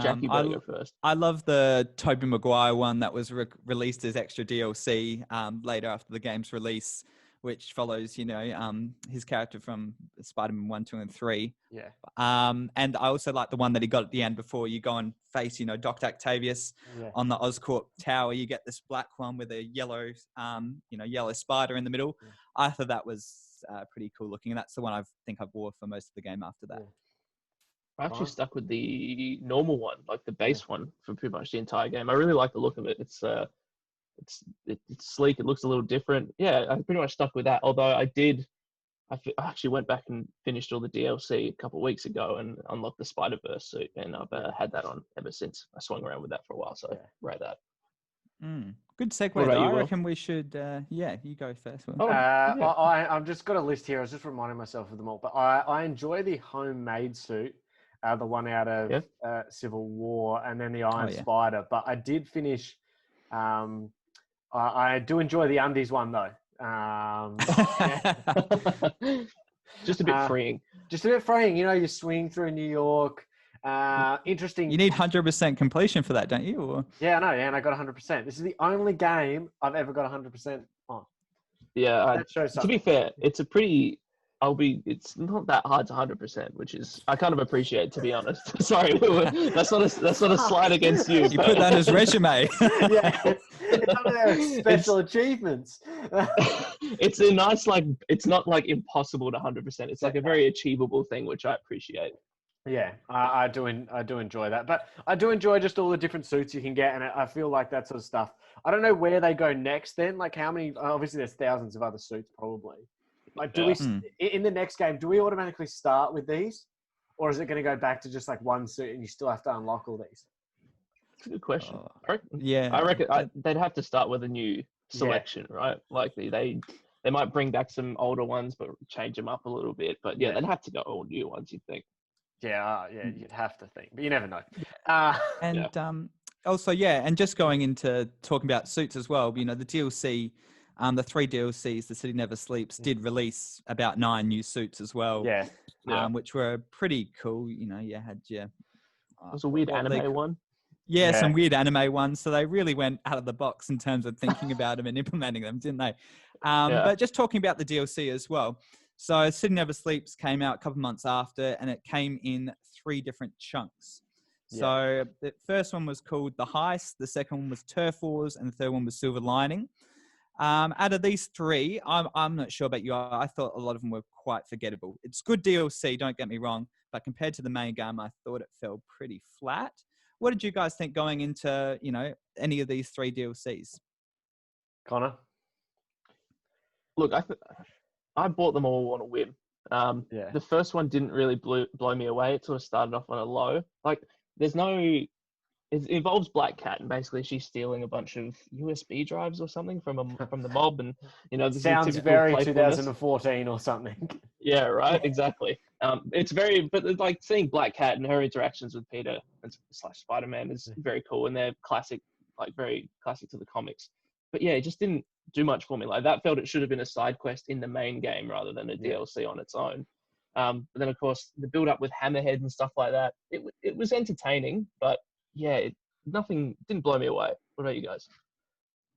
Jackie, better go first. I love the Tobey Maguire one that was released as extra DLC later after the game's release, which follows, his character from Spiderman 1, 2, and 3. Yeah. And I also like the one that he got at the end before you go and face, Dr. Octavius on the Oscorp Tower. You get this black one with a yellow, yellow spider in the middle. Yeah. I thought that was pretty cool looking. And that's the one I think I've wore for most of the game after that. Yeah. I actually stuck with the normal one, like the base one, for pretty much the entire game. I really like the look of it. It's sleek. It looks a little different. Yeah, I pretty much stuck with that. Although I actually went back and finished all the DLC a couple of weeks ago and unlocked the Spider-Verse suit, and I've had that on ever since. I swung around with that for a while, so rate that. Good segue. I reckon we should. You go first. Will. I've just got a list here. I was just reminding myself of them all, but I enjoy the homemade suit. The one out of Civil War, and then the Iron Spider. But I did finish. I do enjoy the undies one though. Just a bit freeing. Just a bit freeing. You swing through New York. Interesting. You need 100% completion for that, don't you? Or? Yeah, I know. Yeah, and I got 100%. This is the only game I've ever got 100% on. Yeah, that shows to be fair, it's a pretty. It's not that hard to 100%, which is I kind of appreciate, to be honest. Sorry, that's not a slight against you. You put that as resume. It's one of their special achievements. It's a nice it's not impossible to 100%. It's like a very achievable thing, which I appreciate. Yeah, I do enjoy that, but I do enjoy just all the different suits you can get, and I feel like that sort of stuff. I don't know where they go next. Then, how many? Obviously, there's thousands of other suits, probably. Do we in the next game? Do we automatically start with these, or is it going to go back to just one suit and you still have to unlock all these? That's a good question. I reckon they'd have to start with a new selection, right? They might bring back some older ones, but change them up a little bit. But they'd have to go all new ones, you'd think. Yeah, you'd have to think, but you never know. And just going into talking about suits as well. The DLC. The 3 DLCs, The City Never Sleeps, did release about 9 new suits as well. Which were pretty cool. You had your... It was a weird anime one. Yeah, some weird anime ones. So they really went out of the box in terms of thinking about them and implementing them, didn't they? But just talking about the DLC as well. So City Never Sleeps came out a couple months after, and it came in 3 different chunks. So the first one was called The Heist, the second one was Turf Wars, and the third one was Silver Lining. Out of these 3, I'm not sure about you. I thought a lot of them were quite forgettable. It's good DLC, don't get me wrong, but compared to the main game, I thought it fell pretty flat. What did you guys think going into, any of these 3 DLCs? Connor? Look, I bought them all on a whim. The first one didn't really blow me away. It sort of started off on a low. It involves Black Cat, and basically she's stealing a bunch of USB drives or something from the mob, and this sounds very 2014 or something. Yeah, right, exactly. It's very, but seeing Black Cat and her interactions with Peter and / Spider-Man is very cool, and they're classic, very classic to the comics. But it just didn't do much for me. That felt it should have been a side quest in the main game rather than a DLC on its own. But then of course the build up with Hammerhead and stuff like that, it was entertaining, but nothing didn't blow me away. What about you guys?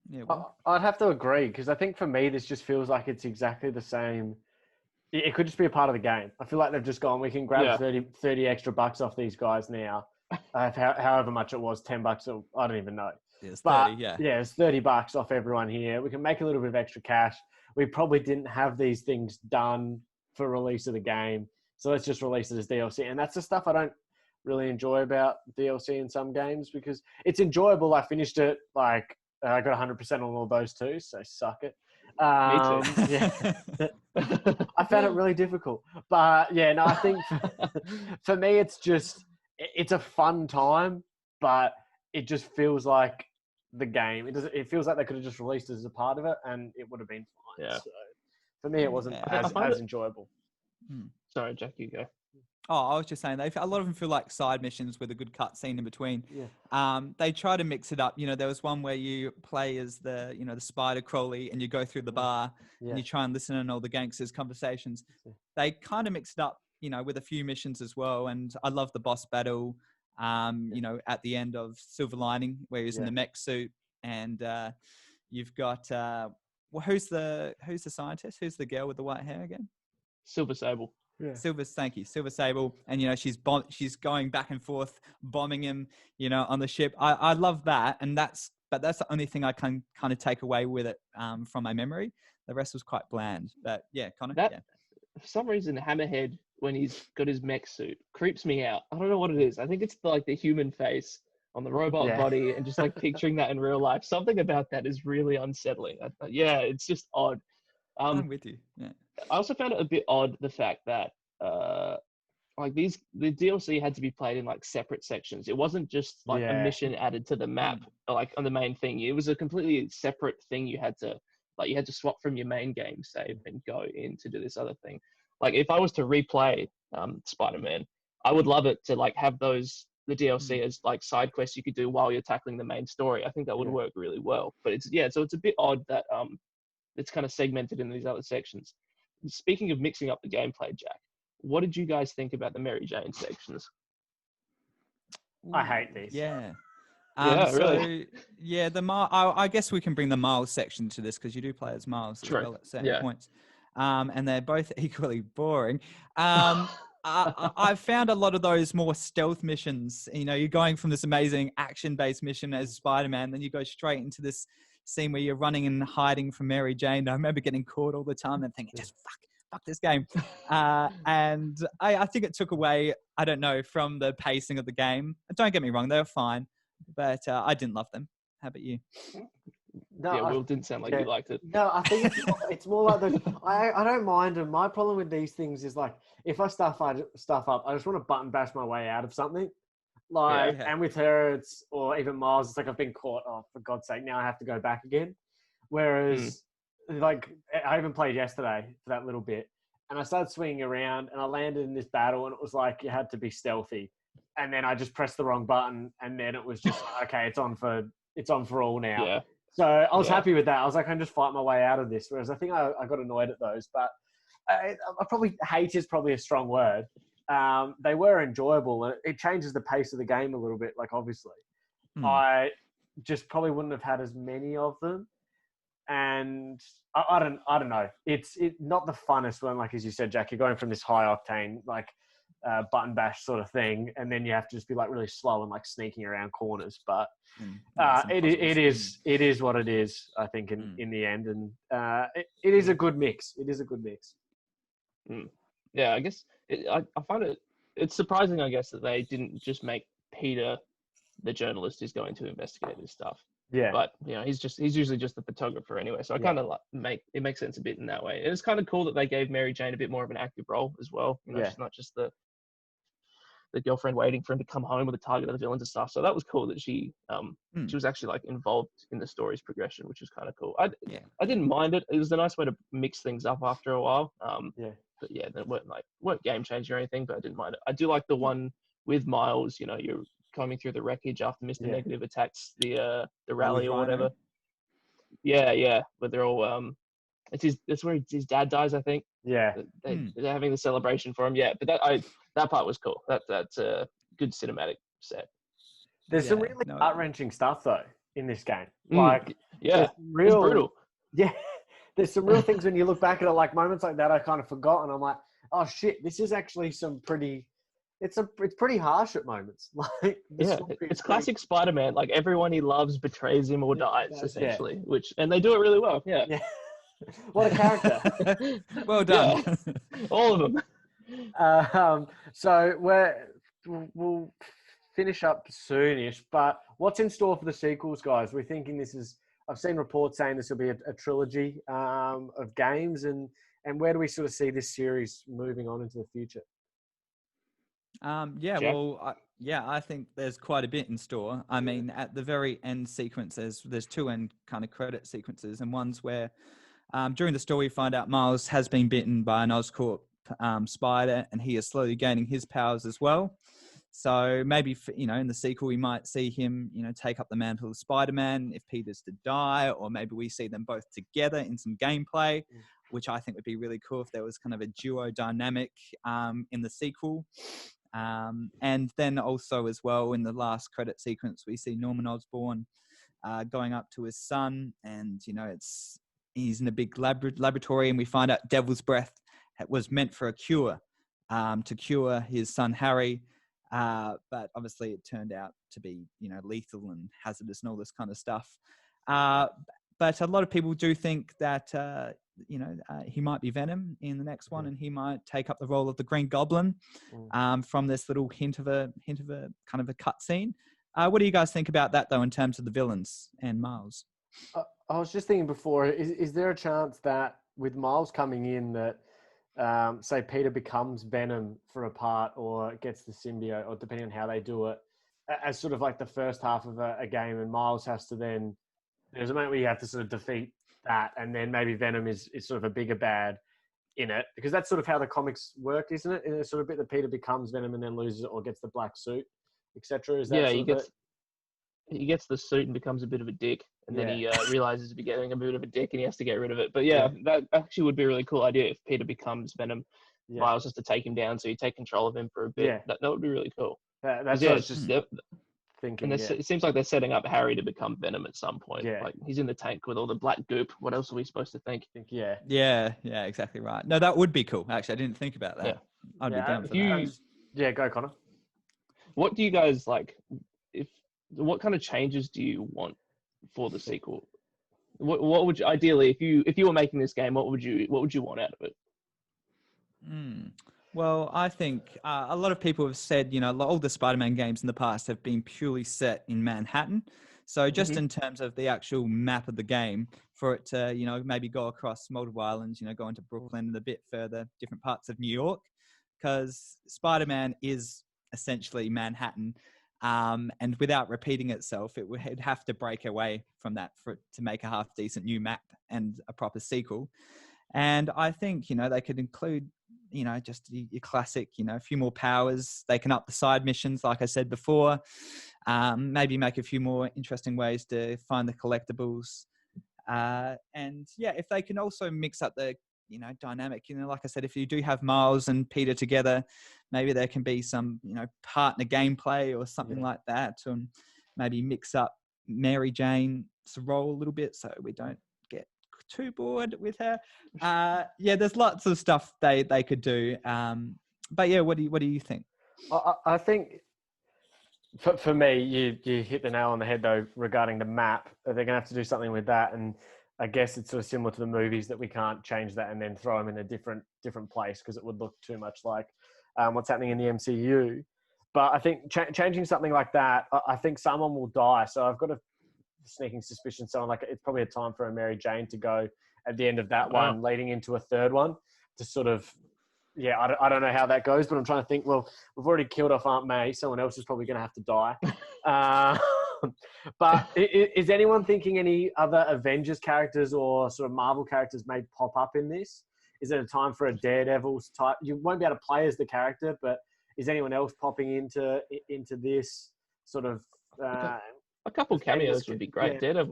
Yeah, I'd have to agree, because I think for me this just feels like it's exactly the same. It could just be a part of the game. I feel like they've just gone, we can grab 30 extra bucks off these guys now. However much it was, $10, or I don't even know. It's 30, it's $30 off everyone here. We can make a little bit of extra cash. we probably didn't have these things done for release of the game. So let's just release it as DLC. And that's the stuff I don't really enjoy about DLC in some games, because it's enjoyable. I finished it, like, I got 100% on all those too, so suck it. Me too. Yeah. I found it really difficult. But yeah, no, I think for me, it's a fun time, but it just feels like the game. It feels like they could have just released it as a part of it and it would have been fine. Yeah. So for me, it wasn't as enjoyable. Sorry, Jack, you go. Oh, I was just saying, a lot of them feel like side missions with a good cutscene in between. Yeah. They try to mix it up. You know, there was one where you play as the spider crawly and you go through the bar and you try and listen in all the gangsters' conversations. They kind of mixed up, with a few missions as well. And I love the boss battle, at the end of Silver Lining, where he's in the mech suit, and you've got who's the scientist? Who's the girl with the white hair again? Silver Sable. Yeah. Silver Sable, and she's going back and forth bombing him, on the ship. I love that, and that's the only thing I can kind of take away with it from my memory. The rest was quite bland. But yeah, Connor. For some reason, Hammerhead, when he's got his mech suit, creeps me out. I don't know what it is. I think it's like the human face on the robot body, and just like picturing that in real life. Something about that is really unsettling. It's just odd. I'm with you. Yeah. I also found it a bit odd, the fact that the DLC had to be played in like separate sections. It wasn't just like a mission added to the map, like on the main thing. It was a completely separate thing. You had to swap from your main game save and go in to do this other thing. Like if I was to replay Spider-Man, I would love it to like have the DLC as like side quests you could do while you're tackling the main story. I think that would work really well. But so it's a bit odd that it's kind of segmented in these other sections. Speaking of mixing up the gameplay, Jack, what did you guys think about the Mary Jane sections? I hate these. Yeah. Really? Yeah, I guess we can bring the Miles section to this, because you do play as Miles as well at certain points. And they're both equally boring. I found a lot of those more stealth missions. You're going from this amazing action-based mission as Spider-Man, then you go straight into this scene where you're running and hiding from Mary Jane. I remember getting caught all the time and thinking, just fuck this game. And I think it took away, I don't know, from the pacing of the game. Don't get me wrong, they were fine, but I didn't love them. How about you? No, Will didn't sound like you liked it. No, I think it's more like those. I don't mind them. My problem with these things is like, if I stuff up, I just want to button bash my way out of something. And with her, or even Miles, it's like I've been caught. Oh, for God's sake! Now I have to go back again. Whereas, like, I even played yesterday for that little bit, and I started swinging around, and I landed in this battle, and it was like you had to be stealthy, and then I just pressed the wrong button, and then it was just okay. It's on for all now. Yeah. So I was happy with that. I was like, I can just fight my way out of this. Whereas I think I got annoyed at those, but I probably hate is probably a strong word. They were enjoyable, and it changes the pace of the game a little bit. Like, obviously, I just probably wouldn't have had as many of them, and I don't know. It's not the funnest one. Like, as you said, Jack, you're going from this high octane like button bash sort of thing, and then you have to just be like really slow and like sneaking around corners. But it is what it is. I think in the end, and it is a good mix. It is a good mix. Yeah, I guess I find it's surprising, I guess, that they didn't just make Peter the journalist who's going to investigate this stuff. Yeah. But he's usually just the photographer anyway. So I kind of makes sense a bit in that way. And it's kind of cool that they gave Mary Jane a bit more of an active role as well. She's not just the girlfriend waiting for him to come home with the target of the villains and stuff. So that was cool that she was actually like involved in the story's progression, which was kind of cool. I didn't mind it. It was a nice way to mix things up after a while. But yeah, they weren't game changer or anything, but I didn't mind it. I do like the one with Miles. You're coming through the wreckage after Mr. Negative attacks the rally or whatever. Yeah, but they're all that's where his dad dies, I think. Yeah, they're having the celebration for him. Yeah, but that part was cool. That's a good cinematic set. There's some really heart-wrenching stuff though in this game. It's brutal. Yeah, there's some real things when you look back at it, like moments like that I kind of forgot, and I'm like, oh shit, this is actually some pretty. It's pretty harsh at moments. Like it's classic Spider-Man. Like everyone he loves betrays him or dies essentially, and they do it really well. Yeah. What a character. Well done. Yeah, all of them. So we'll finish up soonish, but what's in store for the sequels, guys? We're thinking this is. I've seen reports saying this will be a trilogy of games, and where do we sort of see this series moving on into the future? Yeah, Jack? well, I think there's quite a bit in store. I mean, at the very end sequence, there's two end kind of credit sequences, and one's where during the story we find out Miles has been bitten by an Oscorp spider, and he is slowly gaining his powers as well. So maybe, in the sequel, we might see him, take up the mantle of Spider-Man if Peter's to die, or maybe we see them both together in some gameplay, which I think would be really cool if there was kind of a duo dynamic in the sequel. And then also as well, in the last credit sequence, we see Norman Osborn going up to his son, and, he's in a big laboratory, and we find out Devil's Breath was meant for a cure, to cure his son Harry. But obviously it turned out to be, lethal and hazardous and all this kind of stuff. But a lot of people do think that, he might be Venom in the next one, and he might take up the role of the Green Goblin from this little hint of a kind of a cutscene. What do you guys think about that, though, in terms of the villains and Miles? I was just thinking before, is there a chance that with Miles coming in that, say Peter becomes Venom for a part or gets the symbiote, or depending on how they do it, as sort of like the first half of a game, and Miles has to then, there's a moment where you have to sort of defeat that, and then maybe Venom is sort of a bigger bad in it, because that's sort of how the comics work, isn't it? In a sort of bit that Peter becomes Venom and then loses it or gets the black suit, etc. Is that Yeah, he gets the suit and becomes a bit of a dick, and then he realizes he's getting a bit of a dick and he has to get rid of it. But that actually would be a really cool idea if Peter becomes Venom. Miles has to take him down, so you take control of him for a bit. Yeah. That would be really cool. That's what I was just thinking. And it seems like they're setting up Harry to become Venom at some point. Yeah. Like, he's in the tank with all the black goop. What else are we supposed to think? Yeah, exactly right. No, that would be cool. Actually, I didn't think about that. Yeah. I'd be down for that. Yeah, go Connor. What do you guys like? What kind of changes do you want for the sequel? What would you ideally, if you were making this game, what would you want out of it? Well, I think a lot of people have said, all the Spider-Man games in the past have been purely set in Manhattan. So just in terms of the actual map of the game, for it to, maybe go across multiple islands, go into Brooklyn and a bit further, different parts of New York, because Spider-Man is essentially Manhattan. And without repeating itself, it would have to break away from that for it to make a half decent new map and a proper sequel. And I think, they could include, just your classic, a few more powers. They can up the side missions, like I said before. Maybe make a few more interesting ways to find the collectibles. And if they can also mix up the, dynamic, like I said, if you do have Miles and Peter together, maybe there can be some, partner gameplay or something like that, and maybe mix up Mary Jane's role a little bit so we don't get too bored with her. There's lots of stuff they could do. But what do you think? I think for me, you hit the nail on the head though regarding the map. They're going to have to do something with that, and I guess it's sort of similar to the movies that we can't change that and then throw them in a different place because it would look too much like what's happening in the MCU. But I think changing something like that, I think someone will die. So I've got a sneaking suspicion it's probably a time for a Mary Jane to go at the end of that one, leading into a third one to sort of, I don't know how that goes, but I'm trying to think, well, we've already killed off Aunt May. Someone else is probably going to have to die. But is anyone thinking any other Avengers characters or sort of Marvel characters may pop up in this? Is it a time for a Daredevil's type? You won't be able to play as the character, but is anyone else popping into this sort of... a couple cameos would be great. Yeah.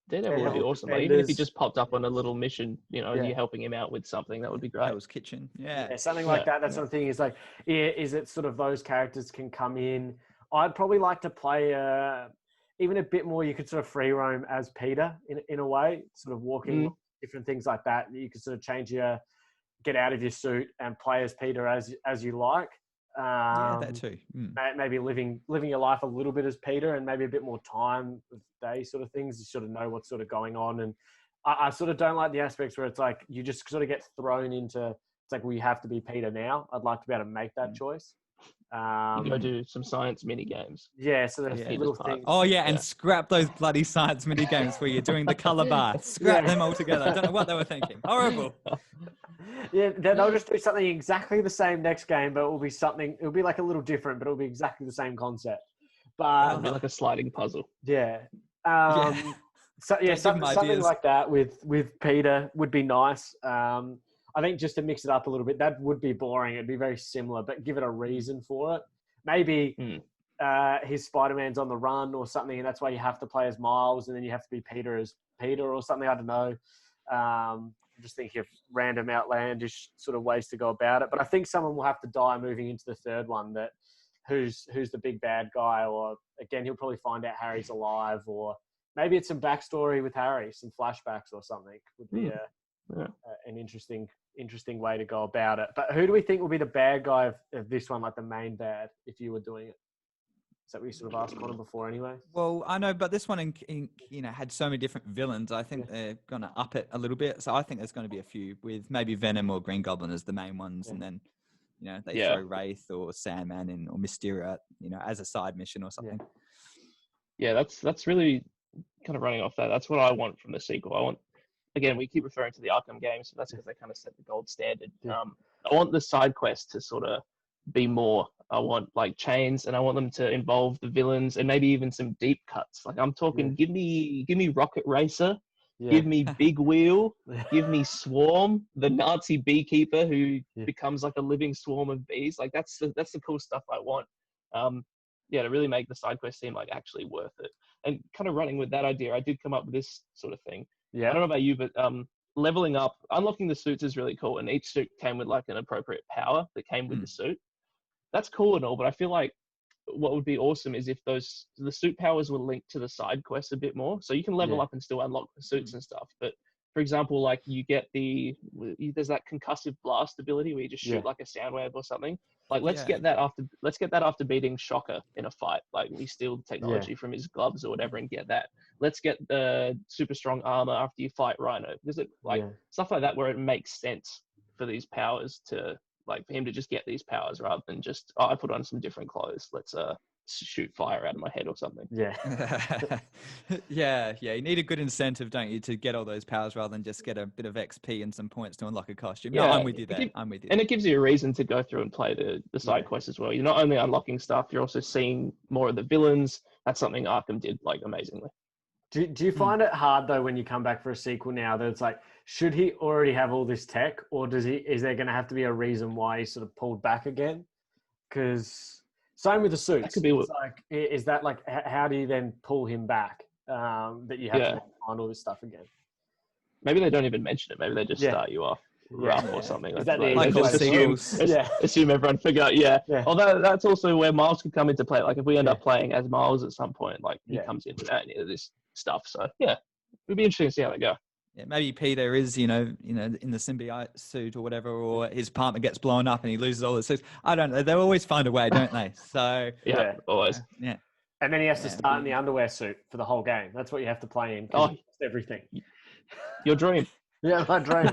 Daredevil would be awesome. Like, even if he just popped up on a little mission, you're helping him out with something, that would be great. Hell's Kitchen. Yeah. Something like that. That's something is like, is it sort of those characters can come in? I'd probably like to play even a bit more. You could sort of free roam as Peter in a way, sort of walking different things like that. You could sort of get out of your suit and play as Peter as you like. That too. Maybe living your life a little bit as Peter, and maybe a bit more time of day sort of things. You sort of know what's sort of going on, and I sort of don't like the aspects where it's like you just sort of get thrown into. It's like we have to be Peter now. I'd like to be able to make that choice. You go do some science mini games. Yeah, so there's Peter's little part. things. Oh yeah, and scrap those bloody science mini games where you're doing the color bar. Scrap them all together. I don't know what they were thinking. Horrible. Yeah, they'll just do something exactly the same next game, but it will be something. It'll be like a little different, but it'll be exactly the same concept. But It'll be like a sliding puzzle. yeah, Yeah. so yeah, Don't give 'em something ideas. like that with Peter would be nice. I think just to mix it up a little bit, that would be boring. It'd be very similar, but give it a reason for it. Maybe his Spider-Man's on the run or something, and that's why you have to play as Miles, and then you have to be Peter as Peter or something. I don't know. I'm just thinking of random outlandish sort of ways to go about it. But I think someone will have to die moving into the third one. That who's the big bad guy, or again he'll probably find out Harry's alive, or maybe it's some backstory with Harry, some flashbacks or something. Would be an interesting way to go about it. But who do we think will be the bad guy of this one, like the main bad, if you were doing it? Is that what you sort of asked Connor before anyway? Well, I know, but this one, had so many different villains. I think they're going to up it a little bit. So I think there's going to be a few with maybe Venom or Green Goblin as the main ones. And then, they throw Wraith or Sandman in or Mysterio, as a side mission or something. Yeah, that's really kind of running off that. That's what I want from the sequel. Again, we keep referring to the Arkham games, but that's because they kind of set the gold standard. Yeah. I want the side quests to sort of be more. I want like chains, and I want them to involve the villains, and maybe even some deep cuts. Like I'm talking, give me Rocket Racer, give me Big Wheel, give me Swarm, the Nazi beekeeper who becomes like a living swarm of bees. Like that's the cool stuff I want. To really make the side quest seem like actually worth it. And kind of running with that idea, I did come up with this sort of thing. Yeah. I don't know about you, but leveling up, unlocking the suits is really cool. And each suit came with like an appropriate power that came with the suit. That's cool and all, but I feel like what would be awesome is if the suit powers were linked to the side quests a bit more. So you can level up and still unlock the suits and stuff. But for example, like you get there's that concussive blast ability where you just shoot like a sound wave or something. Like let's get that after beating Shocker in a fight. Like we steal technology from his gloves or whatever and get that. Let's get the super strong armor after you fight Rhino. Because it stuff like that where it makes sense for these powers to for him to just get these powers rather than just I put on some different clothes. Let's shoot fire out of my head or something. Yeah. You need a good incentive, don't you, to get all those powers rather than just get a bit of XP and some points to unlock a costume. No, I'm with you there. I'm with you. And it gives you a reason to go through and play the side quests as well. You're not only unlocking stuff, you're also seeing more of the villains. That's something Arkham did amazingly. Do you find it hard though when you come back for a sequel now that it's like, should he already have all this tech, or is there going to have to be a reason why he sort of pulled back again? Because same with the suits. That could be is that like how do you then pull him back? That you have to find all this stuff again. Maybe they don't even mention it. Maybe they just start you off rough or something. Is that assume everyone figure out. Although that's also where Miles could come into play. Like if we end up playing as Miles at some point, like he comes in without any of this stuff. So it'd be interesting to see how they go. Yeah, maybe Peter is, in the symbiote suit or whatever, or his partner gets blown up and he loses all his suits. I don't know. They always find a way, don't they? So always. Yeah. And then he has to start in the underwear suit for the whole game. That's what you have to play in. Oh, everything. Your dream. Yeah, my dream.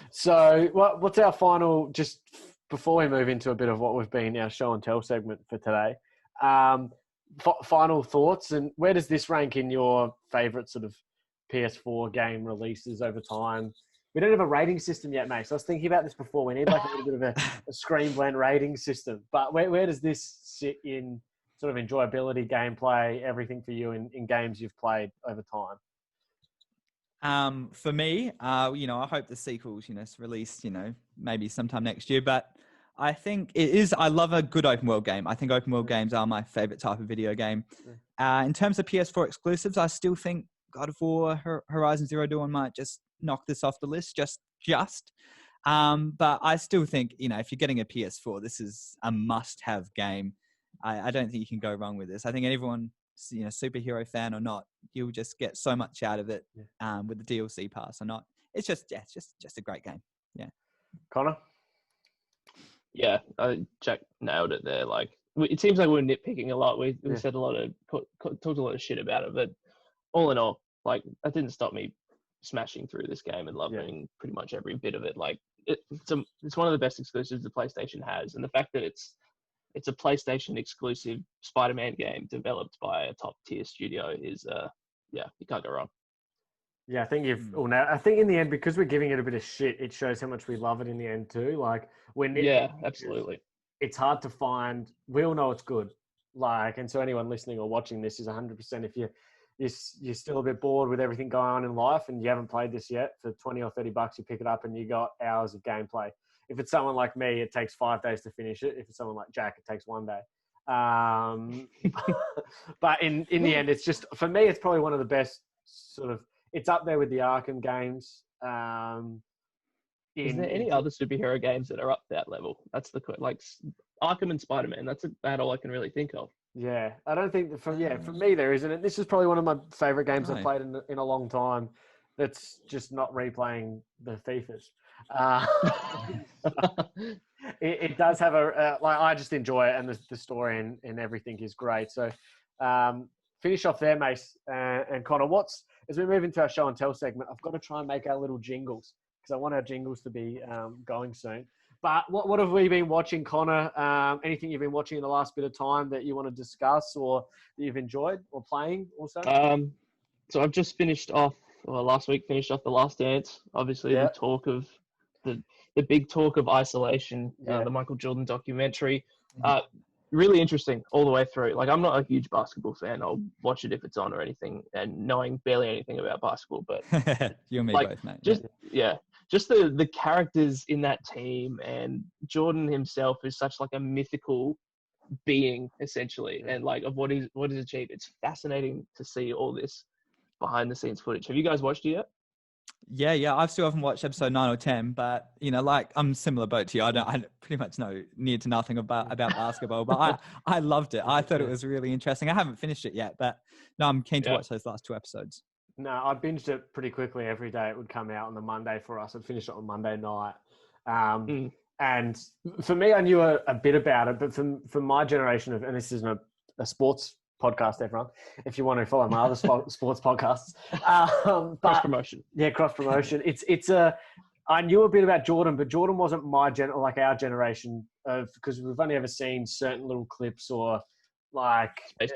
So what's our final, just before we move into a bit of what we've been our show and tell segment for today, final thoughts, and where does this rank in your favorite sort of PS4 game releases over time? We don't have a rating system yet, mate. So I was thinking about this before. We need like a little bit of a Screenblend rating system. But where does this sit in sort of enjoyability, gameplay, everything for you in games you've played over time? For me, I hope the sequel's, released, maybe sometime next year. But I think I love a good open world game. I think open world games are my favorite type of video game. In terms of PS4 exclusives, I still think God of War, Horizon Zero Dawn might just knock this off the list, just. But I still think, if you're getting a PS4, this is a must-have game. I don't think you can go wrong with this. I think anyone, superhero fan or not, you'll just get so much out of it with the DLC pass or not. It's just a great game. Yeah. Connor? Yeah, Jack nailed it there. Like, it seems like we're nitpicking a lot. We said talked a lot of shit about it, but all in all, like, that didn't stop me smashing through this game and loving pretty much every bit of it. Like, it's one of the best exclusives the PlayStation has, and the fact that it's a PlayStation exclusive Spider-Man game developed by a top tier studio is you can't go wrong. Yeah, I think I think in the end, because we're giving it a bit of shit, it shows how much we love it in the end too. Like, Absolutely. It's hard to find. We all know it's good. Like, and so anyone listening or watching this is 100%. If you're still a bit bored with everything going on in life and you haven't played this yet, for $20 or $30, you pick it up and you got hours of gameplay. If it's someone like me, it takes 5 days to finish it. If it's someone like Jack, it takes 1 day. But in the end, it's just, for me, it's probably one of the best sort of. It's up there with the Arkham games. Is there any other superhero games that are up that level? That's the like Arkham and Spider-Man. That's about all I can really think of. Yeah, I don't think for me there isn't. This is probably one of my favorite games I've played in a long time. That's just not replaying the FIFAs. It does have I just enjoy it, and the story and everything is great. So finish off there, Mace and Connor. As we move into our show and tell segment, I've got to try and make our little jingles because I want our jingles to be going soon. But what have we been watching, Connor? Anything you've been watching in the last bit of time that you want to discuss or that you've enjoyed or playing also? So I've just last week finished off The Last Dance. Obviously, the talk of the big talk of isolation, the Michael Jordan documentary. Really interesting all the way through. Like, I'm not a huge basketball fan. I'll watch it if it's on or anything, and knowing barely anything about basketball. But you and me like, both, mate. Just the characters in that team, and Jordan himself is such like a mythical being essentially, and like of what he's achieved. It's fascinating to see all this behind the scenes footage. Have you guys watched it yet? Yeah. I still haven't watched episode 9 or 10, but like I'm similar boat to you. I pretty much know near to nothing about basketball, but I loved it. I thought it was really interesting. I haven't finished it yet, but no, I'm keen to watch those last 2 episodes. No, I binged it pretty quickly every day. It would come out on the Monday for us. I'd finish it on Monday night. And for me, I knew a bit about it, but for my generation and this isn't a sports podcast, everyone, if you want to follow my other sports podcasts. Cross promotion. Yeah, cross promotion. I knew a bit about Jordan, but Jordan wasn't our generation because we've only ever seen certain little clips or like Space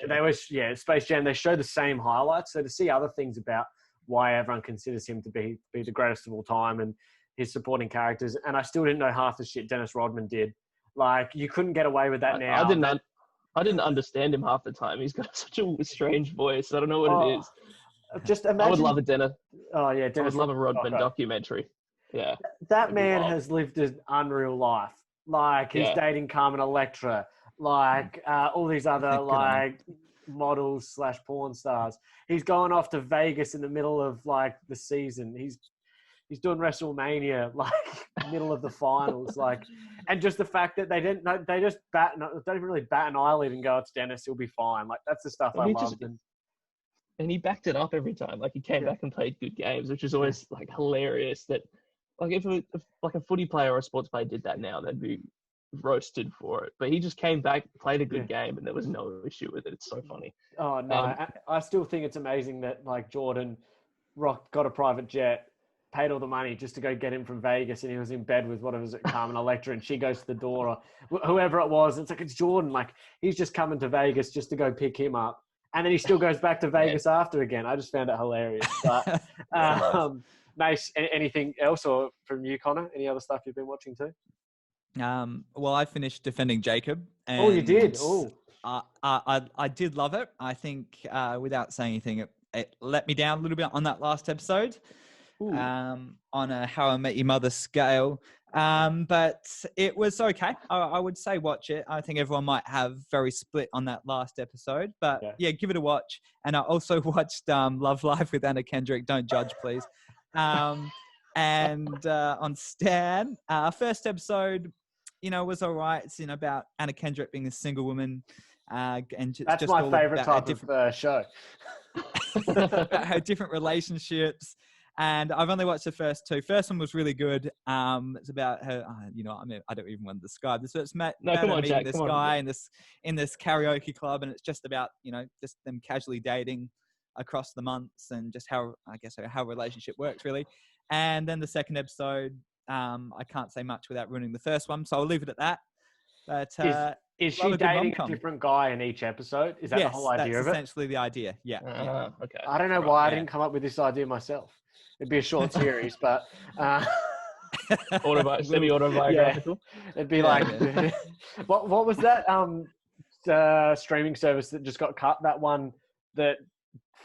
Jam. They show the same highlights. So to see other things about why everyone considers him to be the greatest of all time and his supporting characters, and I still didn't know half the shit Dennis Rodman did. Like, you couldn't get away with that now. I didn't understand him half the time. He's got such a strange voice. I don't know what it is. Just imagine. I would love a Dennis. Oh yeah, I would love a Rodman documentary. Yeah, that man has lived an unreal life. Like, he's dating Carmen Electra. Like all these other like models / porn stars. He's going off to Vegas in the middle of like the season. He's doing WrestleMania like middle of the finals. Like, and just the fact that they just don't even really bat an eyelid and go, it's Dennis, he'll be fine. Like, that's the stuff I loved. And he backed it up every time. Like, he came back and played good games, which is always like hilarious. That like if like a footy player or a sports player did that now, they'd be roasted for it. But he just came back, played a good game, and there was no issue with it. It's so funny. Oh no, I still think it's amazing that like Jordan got a private jet, paid all the money just to go get him from Vegas, and he was in bed with Carmen Electra, and she goes to the door or whoever it was. It's like, it's Jordan. Like, he's just coming to Vegas just to go pick him up, and then he still goes back to Vegas after again. I just found it hilarious. But nice. Anything else, or from you, Connor? Any other stuff you've been watching too? Well, I finished Defending Jacob. And you did? Oh, I did love it. I think without saying anything, it let me down a little bit on that last episode. On a How I Met Your Mother scale. But it was okay. I would say watch it. I think everyone might have very split on that last episode. But yeah, give it a watch. And I also watched Love Life with Anna Kendrick. Don't judge, please. And on Stan, first episode, was all right. It's about Anna Kendrick being a single woman. And that's just my favorite type of show. About her different relationships. And I've only watched the first 2. First one was really good. It's about her. I don't even want to describe this. So it's about meeting this guy in this karaoke club, and it's just about just them casually dating. across the months and just how a relationship works really. And then the second episode, I can't say much without ruining the first one, so I'll leave it at that. But is she love a good dating a rom-com. different guy in each episode? Is that the whole idea that's of it? essentially the idea. Yeah. Okay. I don't know why I didn't come up with this idea myself. It'd be a short series, but semi-autobiographical. Yeah, it'd be what was that streaming service that just got cut? That one that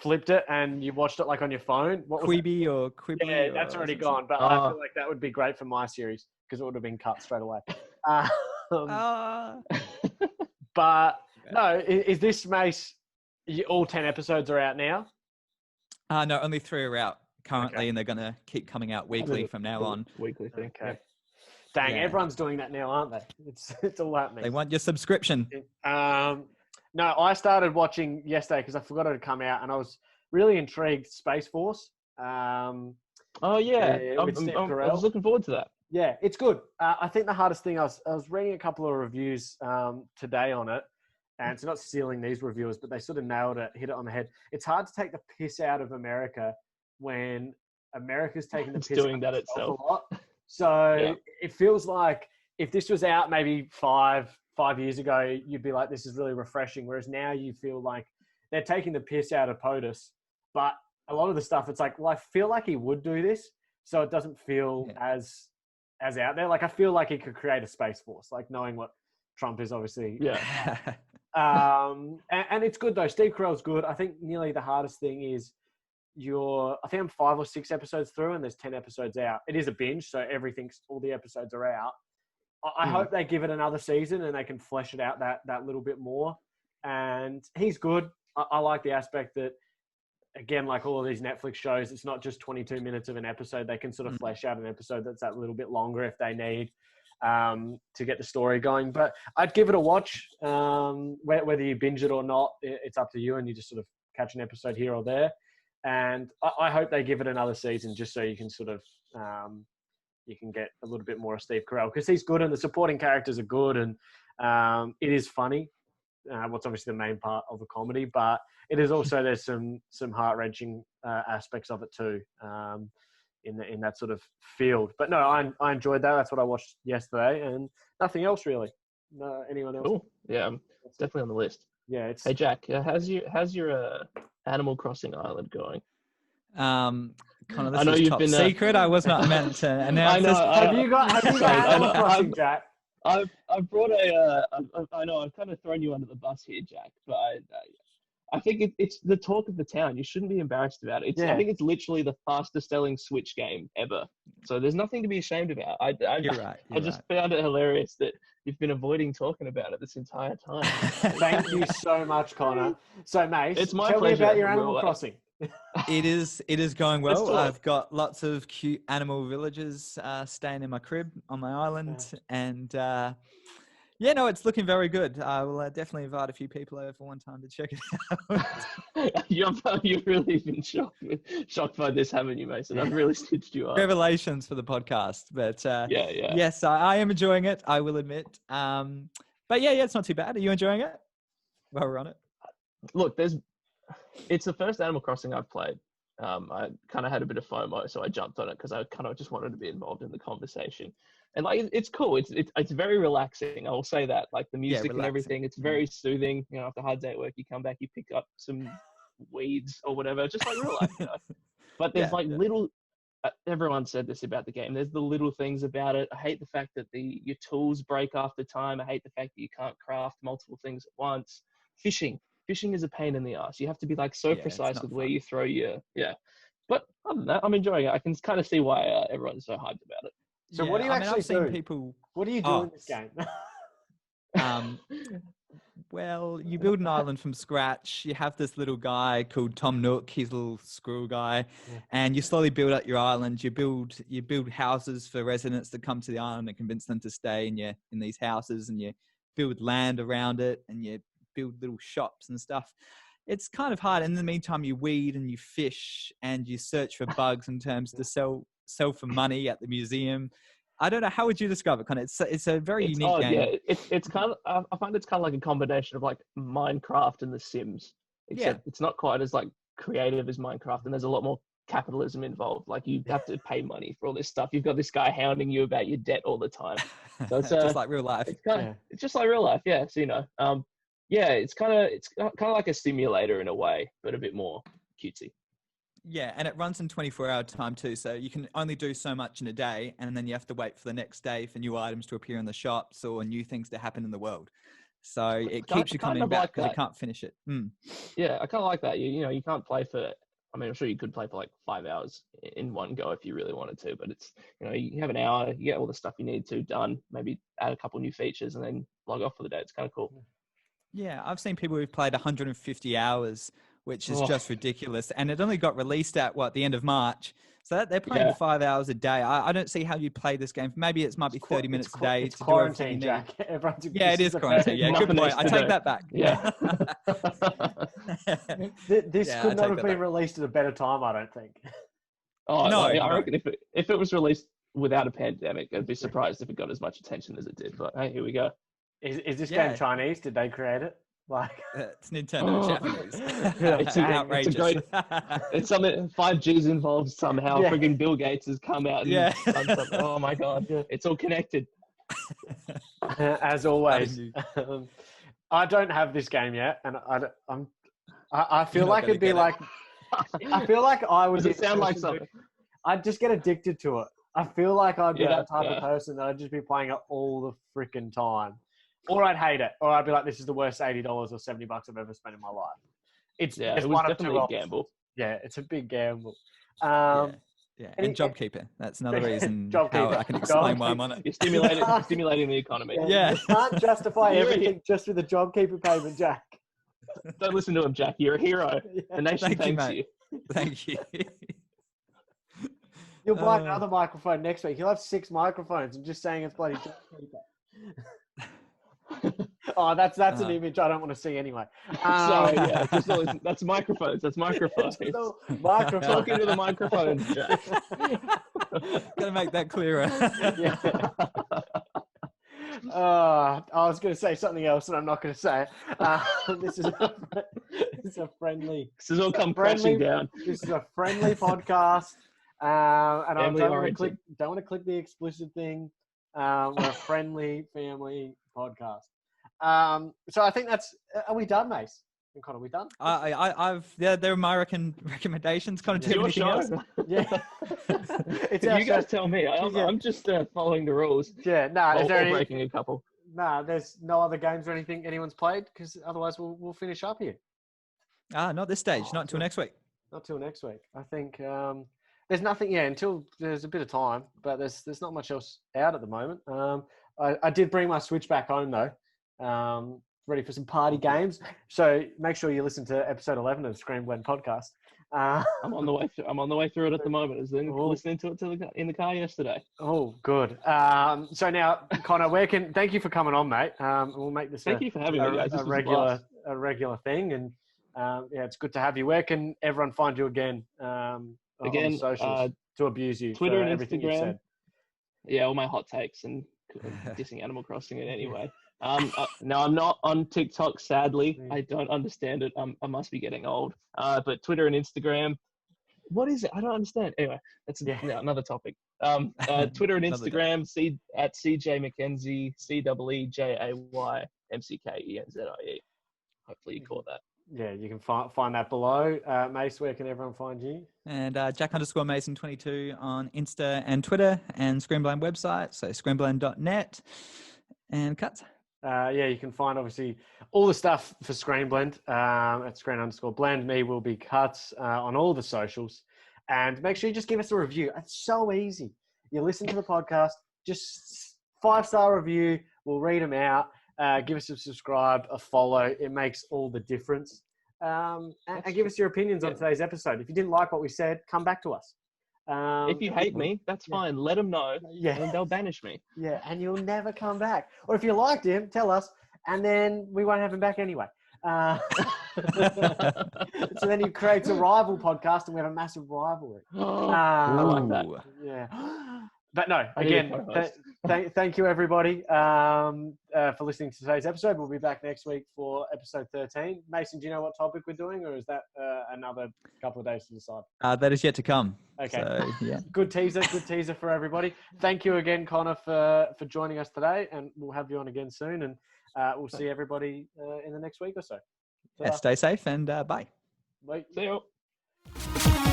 flipped it and you watched it like on your phone. What was Quibi or Quibi? Yeah, that's already gone. But I feel like that would be great for my series because it would have been cut straight away. But no, is this Mace? All 10 episodes are out now. No, only 3 are out currently, and they're going to keep coming out weekly from now on. Weekly thing. Okay. Yep. Dang, everyone's doing that now, aren't they? It's all happening. They want your subscription. No, I started watching yesterday because I forgot it had come out, and I was really intrigued. Space Force. Oh yeah, I was looking forward to that. Yeah, it's good. I think the hardest thing I was reading a couple of reviews today on it, and it's not stealing these reviewers, but they sort of nailed it, hit it on the head. It's hard to take the piss out of America when America's taking the piss doing out that of itself a lot. So it feels like if this was out maybe five years ago, you'd be like, this is really refreshing. Whereas now you feel like they're taking the piss out of POTUS. But a lot of the stuff, it's like, well, I feel like he would do this. So it doesn't feel as out there. Like, I feel like he could create a Space Force, like knowing what Trump is obviously. Yeah. And it's good though. Steve Carell's good. I think nearly the hardest thing is I think I'm 5 or 6 episodes through and there's 10 episodes out. It is a binge. So all the episodes are out. I hope they give it another season and they can flesh it out that little bit more. And he's good. I like the aspect that, again, like all of these Netflix shows, it's not just 22 minutes of an episode. They can sort of flesh out an episode that's that little bit longer if they need to get the story going. But I'd give it a watch. Whether you binge it or not, it's up to you, and you just sort of catch an episode here or there. And I hope they give it another season just so you can sort of you can get a little bit more of Steve Carell because he's good and the supporting characters are good and it is funny. What's obviously the main part of a comedy, but it is also there's some heart-wrenching aspects of it too in that sort of field. But no, I enjoyed that. That's what I watched yesterday, and nothing else really. No, anyone else? Cool. Yeah, it's definitely on the list. Yeah. Hey Jack, how's your Animal Crossing island going? Kind of, this is top secret. I was not meant to announce this. Have you got Animal Crossing, Jack? I've brought I know I've kind of thrown you under the bus here, Jack, but I think it's the talk of the town. You shouldn't be embarrassed about it. I think it's literally the fastest selling Switch game ever. So there's nothing to be ashamed about. You're right. I just found it hilarious that you've been avoiding talking about it this entire time. Thank you so much, Connor. So, Mace, it's my tell pleasure. me about your Animal Crossing. It is going well. I've got lots of cute animal villagers staying in my crib on my island, and it's looking very good. I will definitely invite a few people over one time to check it out. You've really been shocked by this, haven't you, Mason? I've really stitched you up. Revelations for the podcast, but yes, I am enjoying it. I will admit, but it's not too bad. Are you enjoying it? While we're on it, look, it's the first Animal Crossing I've played. I kind of had a bit of FOMO, so I jumped on it because I kind of just wanted to be involved in the conversation. And like, it's cool. It's very relaxing. I will say that. Like the music and everything, it's very soothing. You know, after a hard day at work, you come back, you pick up some weeds or whatever, just like relax. You know? But there's little. Everyone said this about the game. There's the little things about it. I hate the fact that your tools break after time. I hate the fact that you can't craft multiple things at once. Fishing is a pain in the ass. You have to be like so precise with where you throw your But other than that, I'm enjoying it. I can kind of see why everyone's so hyped about it. So what do you actually do? People... What do you do in this game? Well, you build an island from scratch. You have this little guy called Tom Nook. He's a little squirrel guy, and you slowly build up your island. You build houses for residents that come to the island and convince them to stay in these houses, and you build land around it, and you build little shops and stuff. It's kind of hard. In the meantime, you weed and you fish and you search for bugs in terms to sell for money at the museum. I don't know. How would you describe it? Kind of, it's a very unique game. Yeah, it's kind of. I find it's kind of like a combination of like Minecraft and The Sims. Except it's not quite as like creative as Minecraft, and there's a lot more capitalism involved. Like you have to pay money for all this stuff. You've got this guy hounding you about your debt all the time. So it's Just like real life. It's just like real life. Yeah. So it's kind of like a simulator in a way, but a bit more cutesy. Yeah, and it runs in 24-hour time too, so you can only do so much in a day, and then you have to wait for the next day for new items to appear in the shops or new things to happen in the world. So it keeps you coming back because you can't finish it. Yeah, I kind of like that. You can't play for. I mean, I'm sure you could play for like 5 hours in one go if you really wanted to, but it's you have an hour, you get all the stuff you need to done, maybe add a couple new features, and then log off for the day. It's kind of cool. Yeah, I've seen people who've played 150 hours, which is just ridiculous. And it only got released at the end of March. So they're playing 5 hours a day. I don't see how you play this game. Maybe it might be 30 minutes a day. It's quarantine, Jack. Yeah, it is quarantine. Yeah, good point. I take that back. Yeah. This could not have been released at a better time, I don't think. Oh no, I reckon if it was released without a pandemic, I'd be surprised if it got as much attention as it did. But hey, here we go. Is this game Chinese? Did they create it? It's Nintendo Japanese. It's outrageous. It's a great. It's something. 5G's involved somehow. Friggin' Bill Gates has come out and done something. Oh my god, it's all connected. As always, I don't have this game yet, and I feel like it'd be like. I feel like I would. Does it sound like something? I'd just get addicted to it. I feel like I'd be that type of person that I'd just be playing it all the freaking time. Or I'd hate it. Or I'd be like, this is the worst $80 or $70 I've ever spent in my life. It's one of two a gamble. Yeah, it's a big gamble. And JobKeeper. That's another reason how I can explain why I'm on it. You're stimulating the economy. Yeah. You can't justify everything just with a JobKeeper payment, Jack. Don't listen to him, Jack. You're a hero. The nation thanks you. Thank you. You'll buy another microphone next week. You'll have 6 microphones and just saying it's bloody JobKeeper. Oh, that's an image I don't want to see anyway. Sorry, that's microphones. That's microphones. Talking to the microphones, Jack. Gotta make that clearer. I was going to say something else, and I'm not going to say it. This is a friendly. This has all come crashing down. This is a friendly podcast, and I don't want to click the explicit thing. We're a friendly family podcast. So I think that's. Are we done, Mace? And Connor, are we done? They're my recommendations. Connor, do you have anything else? Yeah. You guys tell me. I'm just following the rules. Yeah. No. Is there breaking a couple? No. There's no other games or anything anyone's played, because otherwise we'll finish up here. Not this stage. Not until next week. Not till next week. I think there's nothing. Yeah, until there's a bit of time, but there's not much else out at the moment. I did bring my Switch back home though. Ready for some party games. So make sure you listen to episode 11 of the Screenblend podcast. I'm on the way through. I'm on the way through it at the moment. I was listening to it in the car yesterday. Oh, good. So now, Connor, thank you for coming on, mate. We'll make this thank you for having me, guys. a regular thing, and it's good to have you. Where can everyone find you again? On socials to abuse you, Twitter and everything Instagram. You said. Yeah, all my hot takes and dissing Animal Crossing in any way. No, I'm not on TikTok, sadly. I don't understand it. I must be getting old. But Twitter and Instagram, what is it? I don't understand. Anyway, that's another topic. Twitter and Instagram, at CJ McKenzie, CEEJAY McKenzie. Hopefully you caught that. Yeah, you can find that below. Mace, where can everyone find you? And Jack_Mason22 on Insta and Twitter, and Screenblend website, so screenblend.net. And Cutts. You can find obviously all the stuff for Screenblend at screen_blend. Me will be Cutts on all the socials. And make sure you just give us a review. It's so easy. You listen to the podcast, just 5-star review. We'll read them out. Give us a subscribe, a follow. It makes all the difference. And give us your opinions on today's episode. If you didn't like what we said, come back to us. If you hate me, that's fine. Let them know. Yeah. And they'll banish me. Yeah, and you'll never come back. Or if you liked him, tell us, and then we won't have him back anyway. So then he creates a rival podcast, and we have a massive rivalry. I like that. Yeah. But no, again, thank you everybody for listening to today's episode. We'll be back next week for episode 13. Mason, do you know what topic we're doing, or is that another couple of days to decide? That is yet to come. Okay. So, yeah. Good teaser for everybody. Thank you again, Connor, for joining us today, and we'll have you on again soon. And we'll see everybody in the next week or so. Stay safe and bye. Bye. See you.